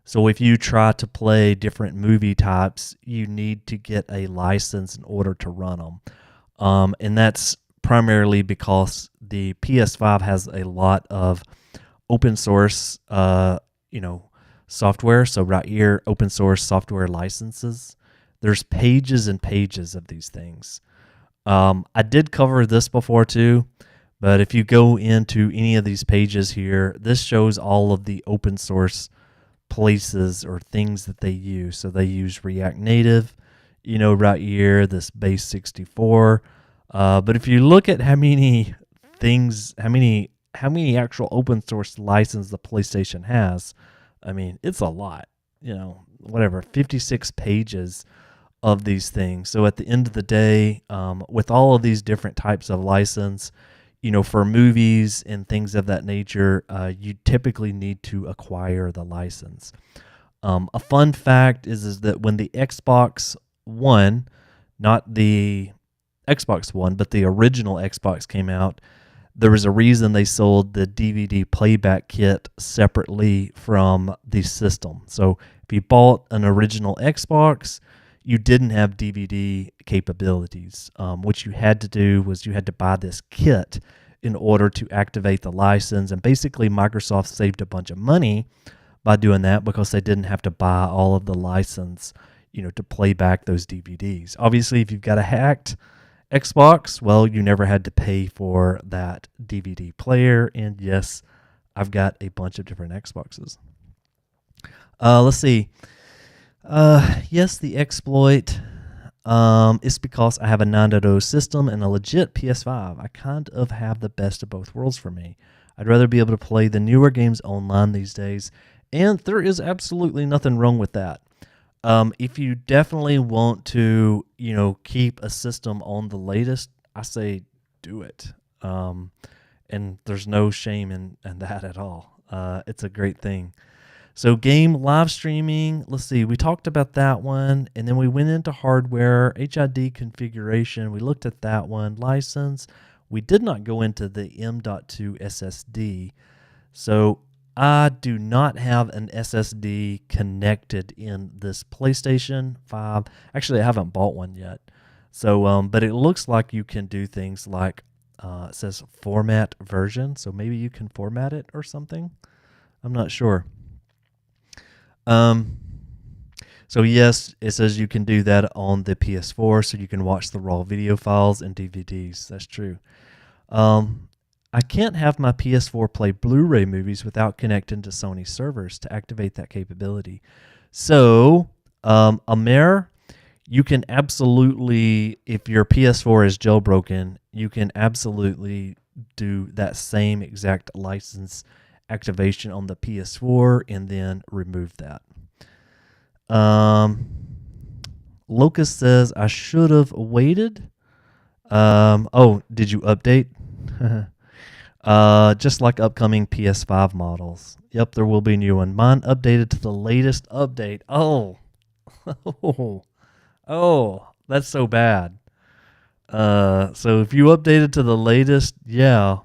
So if you try to play different movie types, you need to get a license in order to run them. And that's primarily because the PS5 has a lot of open source, software. So right here, open source software licenses. There's pages and pages of these things. I did cover this before too, but if you go into any of these pages here, this shows all of the open source places or things that they use. So they use React Native, right here, this base 64. But if you look at how many actual open source license the PlayStation has, I mean, it's a lot, 56 pages of these things. So at the end of the day, with all of these different types of license, for movies and things of that nature, you typically need to acquire the license. A fun fact is that when the Xbox One, not the Xbox One, but the original Xbox came out, there was a reason they sold the DVD playback kit separately from the system. So if you bought an original Xbox, you didn't have DVD capabilities. What you had to do was you had to buy this kit in order to activate the license. And basically, Microsoft saved a bunch of money by doing that because they didn't have to buy all of the license, to play back those DVDs. Obviously, if you've got a hacked Xbox, well, you never had to pay for that DVD player. And yes, I've got a bunch of different Xboxes. Let's see. Yes, the exploit is because I have a 9.0 system and a legit PS5. I kind of have the best of both worlds for me. I'd rather be able to play the newer games online these days, and there is absolutely nothing wrong with that. If you definitely want to, keep a system on the latest, I say do it. And there's no shame in that at all. It's a great thing. So game live streaming, let's see, we talked about that one, and then we went into hardware, HID configuration, we looked at that one, license. We did not go into the M.2 SSD. So I do not have an SSD connected in this PlayStation 5. Actually, I haven't bought one yet. So, but it looks like you can do things like, it says format version, so maybe you can format it or something. I'm not sure. So yes, it says you can do that on the PS4, so you can watch the raw video files and DVDs. That's true. I can't have my PS4 play Blu-ray movies without connecting to Sony servers to activate that capability. So, Amer, you can absolutely, if your PS4 is jailbroken, you can absolutely do that same exact license activation on the PS4 and then remove that. Locust says I should have waited. Did you update? Just like upcoming PS5 models. Yep, there will be a new one. Mine updated to the latest update. Oh, that's so bad. So if you updated to the latest, yeah.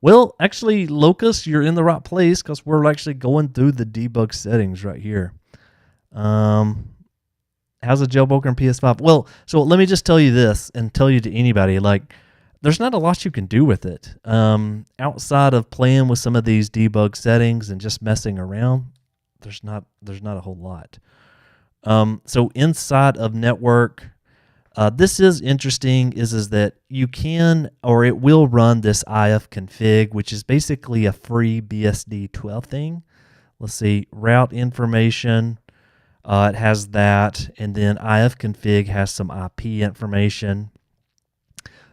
Well, actually, Locust, you're in the right place because we're actually going through the debug settings right here. How's a jailbroken PS5? Well, so let me just tell you this and tell you to anybody, there's not a lot you can do with it. Outside of playing with some of these debug settings and just messing around, there's not a whole lot. So inside of network, this is interesting is that you can, or it will run this ifconfig, which is basically a free BSD 12 thing. Let's see, route information. It has that, and then ifconfig has some IP information.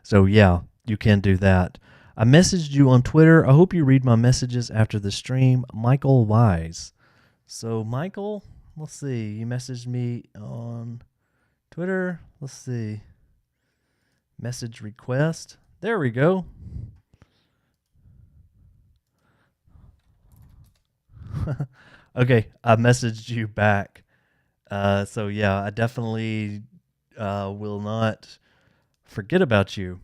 So yeah, you can do that. I messaged you on Twitter. I hope you read my messages after the stream. Michael Wise. So, Michael, let's see. You messaged me on Twitter. Let's see. Message request. There we go. Okay, I messaged you back. So yeah, I definitely will not forget about you.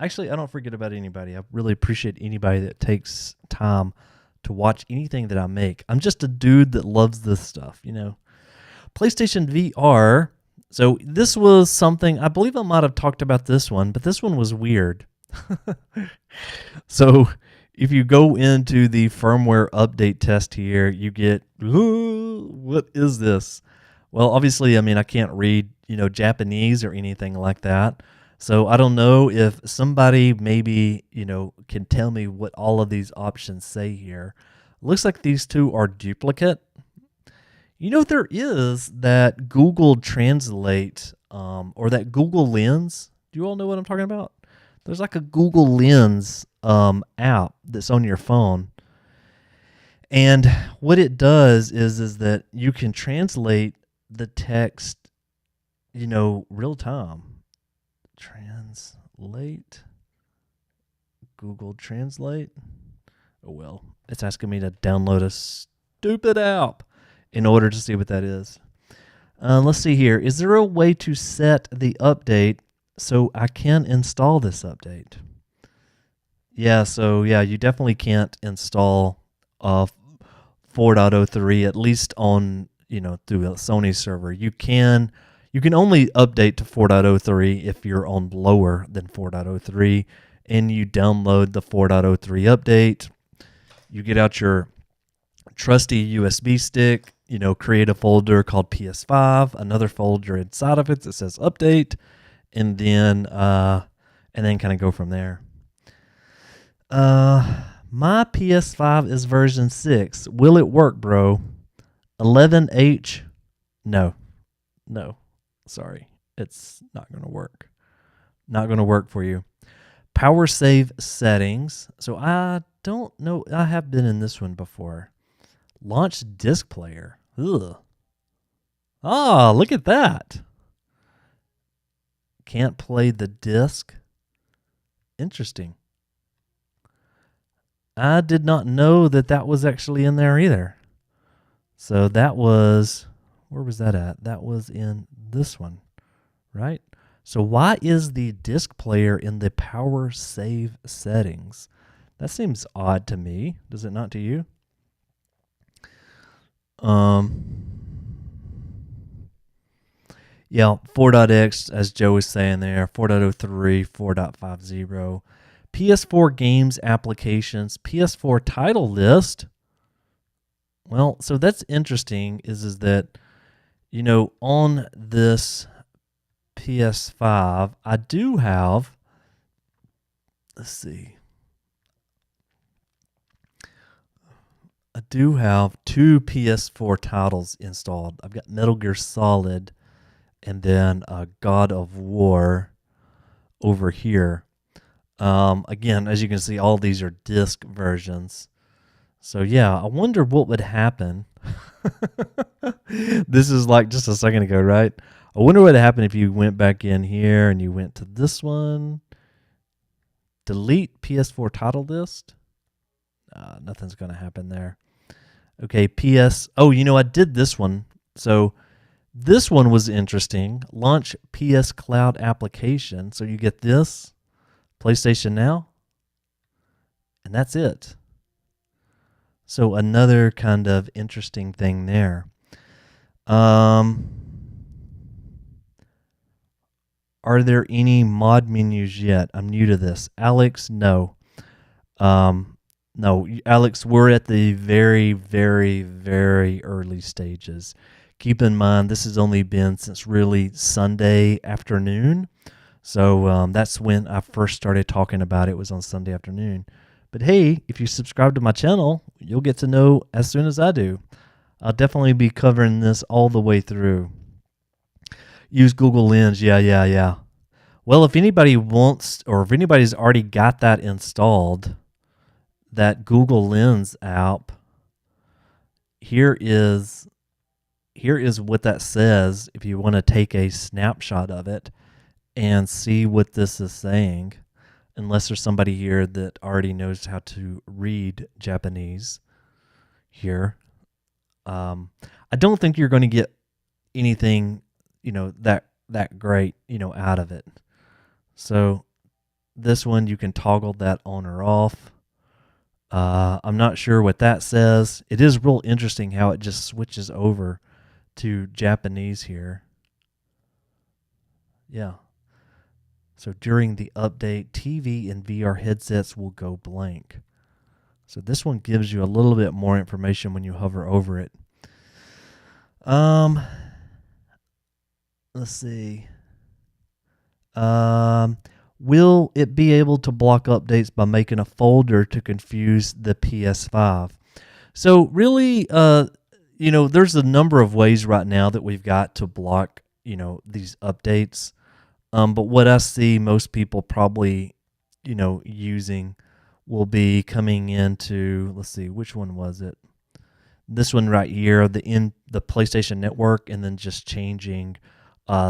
Actually, I don't forget about anybody. I really appreciate anybody that takes time to watch anything that I make. I'm just a dude that loves this stuff, you know. PlayStation VR. So this was something, I believe I might have talked about this one, but this one was weird. So if you go into the firmware update test here, you get, what is this? Well, obviously, I mean, I can't read, Japanese or anything like that. So I don't know if somebody maybe, can tell me what all of these options say here. Looks like these two are duplicate. There is that Google Translate or that Google Lens. Do you all know what I'm talking about? There's like a Google Lens app that's on your phone. And what it does is that you can translate the text, real time. Translate. Google Translate. Oh, well, it's asking me to download a stupid app in order to see what that is. Let's see here. Is there a way to set the update so I can install this update? Yeah, so yeah, you definitely can't install 4.03, at least on, through a Sony server. You can only update to 4.03 if you're on lower than 4.03 and you download the 4.03 update. You get out your trusty USB stick, create a folder called PS5, another folder inside of it that says update, and then kind of go from there. My PS5 is version 6. Will it work, bro? 11H? No. Sorry. It's not going to work. Not going to work for you. Power save settings. So I don't know. I have been in this one before. Launch disc player. Ugh. Ah, look at that. Can't play the disc. Interesting. I did not know that was actually in there either. So that was, where was that at? That was in this one, right? So why is the disc player in the power save settings? That seems odd to me. Does it not to you? Yeah, 4.x, as Joe was saying there, 4.03, 4.50. PS4 games applications, PS4 title list. Well, so that's interesting is that, on this PS5, I do have, let's see. I do have 2 PS4 titles installed. I've got Metal Gear Solid and then God of War over here. Again, as you can see, all these are disc versions. So yeah, I wonder what would happen. This is like just a second ago, right? I wonder what would happen if you went back in here and you went to this one. Delete PS4 title list. Nothing's going to happen there. Okay, I did this one. So this one was interesting. Launch PS Cloud application. So you get this, PlayStation Now, and that's it. So another kind of interesting thing there. Are there any mod menus yet? I'm new to this. Alex, no. No, Alex, we're at the very, very, very early stages. Keep in mind, this has only been since really Sunday afternoon. So that's when I first started talking about it, was on Sunday afternoon. But hey, if you subscribe to my channel, you'll get to know as soon as I do. I'll definitely be covering this all the way through. Use Google Lens. Yeah. Well, if anybody wants, or if anybody's already got that installed, that Google Lens app, here is what that says if you want to take a snapshot of it and see what this is saying, unless there's somebody here that already knows how to read Japanese here. I don't think you're going to get anything, that great, out of it. So this one, you can toggle that on or off. I'm not sure what that says. It is real interesting how it just switches over to Japanese here. Yeah. So during the update, TV and VR headsets will go blank. So this one gives you a little bit more information when you hover over it. Let's see. Will it be able to block updates by making a folder to confuse the PS5? So really, there's a number of ways right now that we've got to block, these updates. But what I see most people probably, using will be coming into, let's see, which one was it? This one right here, the PlayStation Network, and then just changing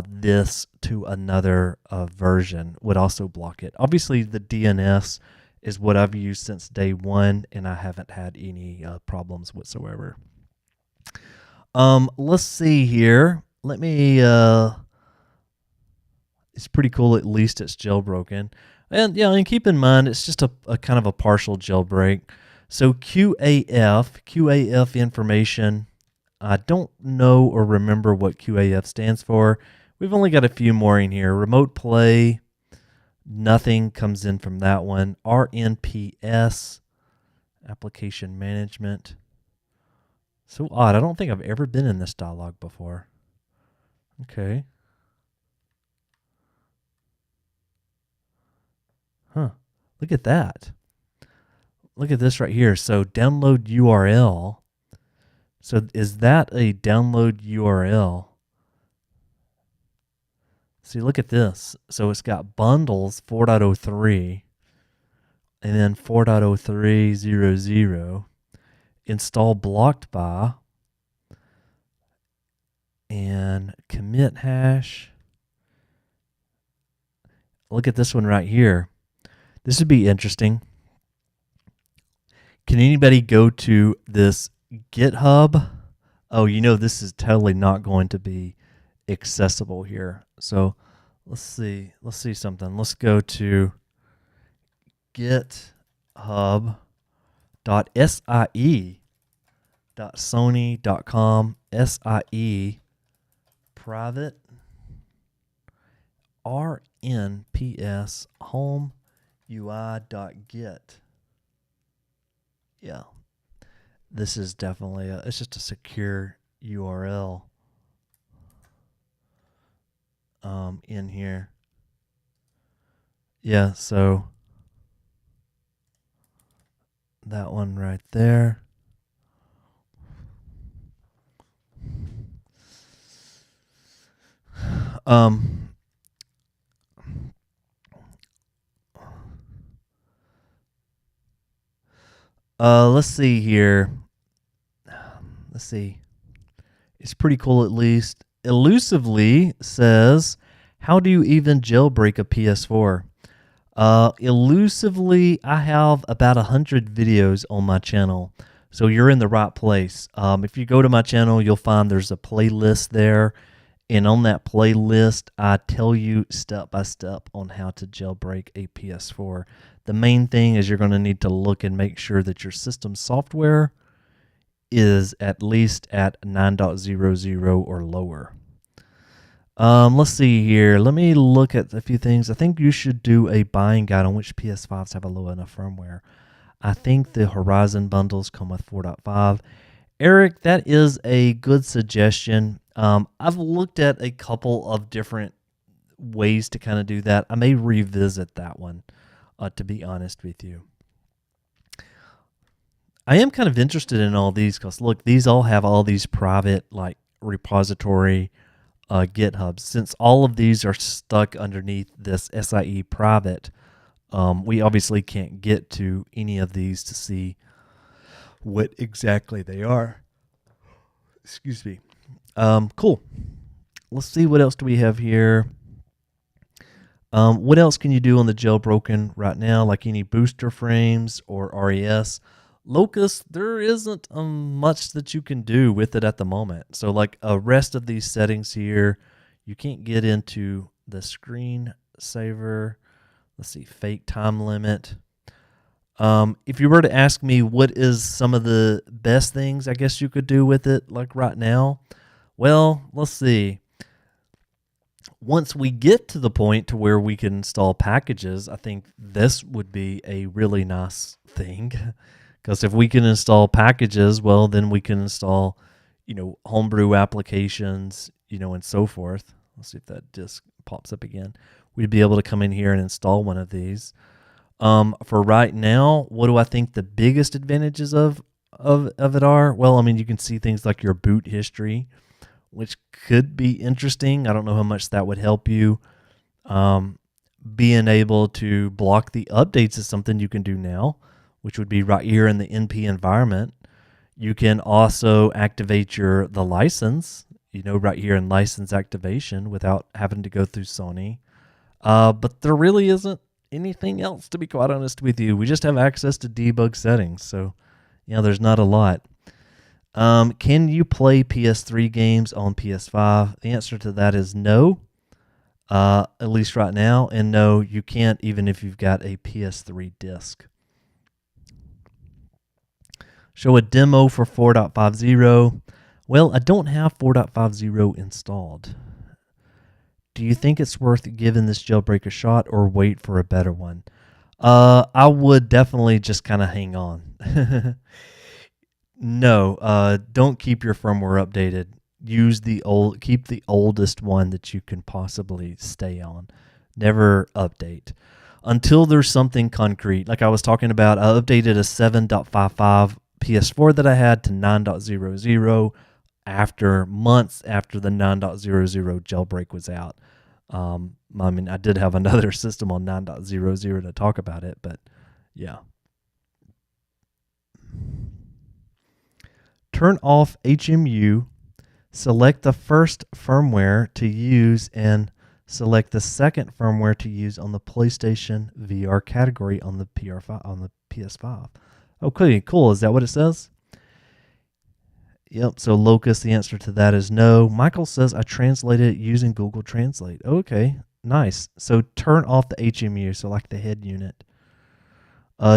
this to another version would also block it. Obviously, the DNS is what I've used since day one, and I haven't had any problems whatsoever. Let's see here. Let me... it's pretty cool. At least it's jailbroken. And keep in mind, it's just a kind of a partial jailbreak. So QAF information, I don't know or remember what QAF stands for. We've only got a few more in here. Remote play, nothing comes in from that one. RNPS, application management. So odd. I don't think I've ever been in this dialog before. Okay. Huh. Look at that. Look at this right here. So download URL. So is that a download URL? See, look at this. So it's got bundles 4.03 and then 4.03.00. Install blocked by and commit hash. Look at this one right here. This would be interesting. Can anybody go to this GitHub? Oh, this is totally not going to be accessible here. So let's see something. Let's go to github.sie.sony.com SIE private RNPS home UI.git. Yeah, this is definitely it's just a secure URL in here. Yeah, so that one right there. Let's see here. Let's see. It's pretty cool at least. Elusively says, how do you even jailbreak a PS4? Elusively, I have about 100 videos on my channel. So you're in the right place. If you go to my channel, you'll find there's a playlist there. And on that playlist, I tell you step by step on how to jailbreak a PS4. The main thing is you're going to need to look and make sure that your system software is at least at 9.00 or lower. Let's see here. Let me look at a few things. I think you should do a buying guide on which PS5s have a low enough firmware. I think the Horizon bundles come with 4.5. Eric, that is a good suggestion. I've looked at a couple of different ways to kind of do that. I may revisit that one, to be honest with you. I am kind of interested in all these because, look, these all have all these private, like, repository GitHub. Since all of these are stuck underneath this SIE private, we obviously can't get to any of these to see what exactly they are. Excuse me. Cool. Let's see, what else do we have here? What else can you do on the jailbroken right now, like any booster frames or RES? Locust, there isn't much that you can do with it at the moment. So like a rest of these settings here, you can't get into the screen saver. Let's see, fake time limit. If you were to ask me what is some of the best things I guess you could do with it like right now, well, let's see. Once we get to the point to where we can install packages, I think this would be a really nice thing. Because if we can install packages, well, then we can install, Homebrew applications, and so forth. Let's see if that disk pops up again. We'd be able to come in here and install one of these. For right now, what do I think the biggest advantages of it are? Well, I mean, you can see things like your boot history, which could be interesting. I don't know how much that would help you. Being able to block the updates is something you can do now, which would be right here in the NP environment. You can also activate the license, right here in license activation without having to go through Sony. But there really isn't anything else, to be quite honest with you. We just have access to debug settings, so there's not a lot. Can you play PS3 games on PS5? The answer to that is no, at least right now, and no, you can't even if you've got a PS3 disc. Show a demo for 4.50. Well, I don't have 4.50 installed. Do you think it's worth giving this jailbreak a shot or wait for a better one? I would definitely just kind of hang on. No, don't keep your firmware updated. Keep the oldest one that you can possibly stay on. Never update until there's something concrete. Like I was talking about, I updated a 7.55 PS4 that I had to 9.00 months after the 9.00 jailbreak was out. I mean, I did have another system on 9.00 to talk about it, but yeah. Turn off HMU, select the first firmware to use, and select the second firmware to use on the PlayStation VR category on the PS5. Okay, cool. Is that what it says? Yep. So Locust, the answer to that is no. Michael says I translated it using Google Translate. Okay, nice. So turn off the HMU, so like the head unit.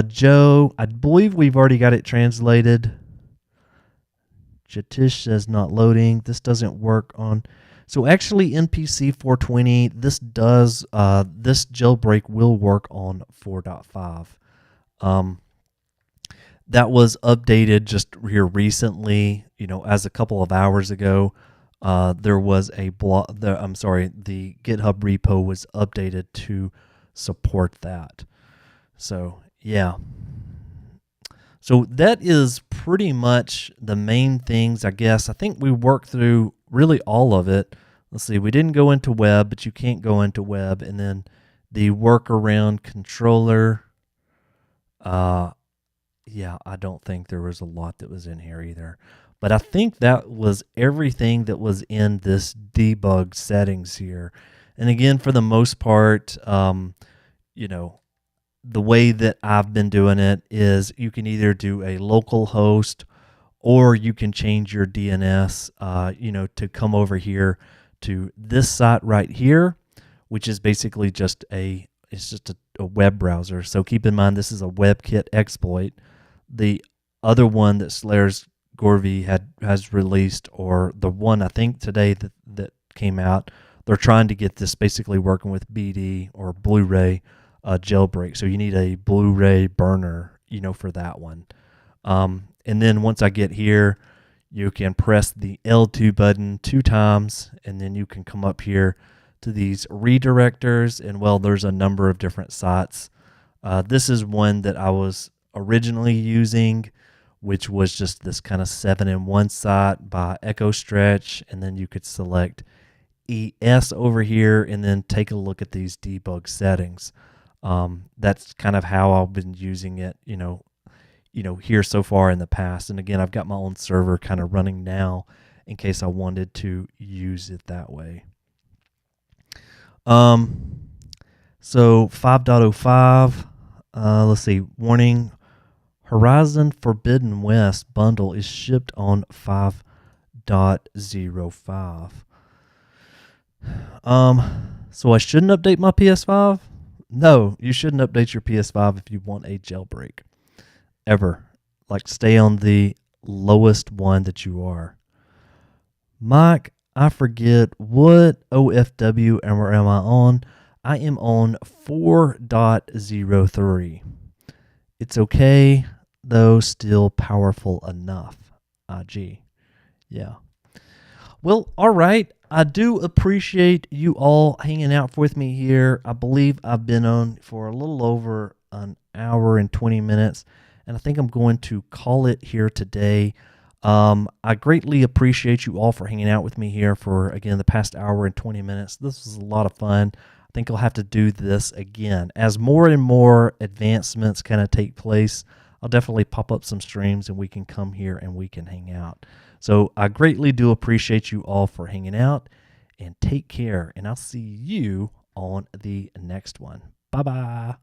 Joe, I believe we've already got it translated. Jatish says not loading. This doesn't work on. So actually, NPC 420, this jailbreak will work on 4.5. That was updated just here recently, as a couple of hours ago. There was the GitHub repo was updated to support that. So, yeah. So that is pretty much the main things, I guess. I think we worked through really all of it. Let's see, we didn't go into web, but you can't go into web. And then the workaround controller, yeah, I don't think there was a lot that was in here either. But I think that was everything that was in this debug settings here. And again, for the most part, the way that I've been doing it is you can either do a local host or you can change your DNS, to come over here to this site right here, which is basically just a web browser. So keep in mind, this is a WebKit exploit. The other one that Slayer's Gorvy has released, or the one I think today that came out, they're trying to get this basically working with BD or Blu-ray jailbreak. So you need a Blu-ray burner, for that one. And then once I get here, you can press the L2 button 2 times, and then you can come up here to these redirectors, and well, there's a number of different sites. This is one that I was originally using, which was just this kind of 7-in-1 site by Echo Stretch, and then you could select ES over here and then take a look at these debug settings. That's kind of how I've been using it, here so far in the past. And again, I've got my own server kind of running now in case I wanted to use it that way. So 5.05, let's see, warning, Horizon Forbidden West bundle is shipped on 5.05. So I shouldn't update my PS5? No, you shouldn't update your PS5 if you want a jailbreak. Ever. Like, stay on the lowest one that you are. Mike, I forget what OFW am I on. I am on 4.03. It's okay, though still powerful enough. IG. Yeah. Well, all right. I do appreciate you all hanging out with me here. I believe I've been on for a little over an hour and 20 minutes, and I think I'm going to call it here today. I greatly appreciate you all for hanging out with me here for, again, the past hour and 20 minutes. This was a lot of fun. I think I'll have to do this again. As more and more advancements kind of take place, I'll definitely pop up some streams and we can come here and we can hang out. So I greatly do appreciate you all for hanging out, and take care, and I'll see you on the next one. Bye-bye.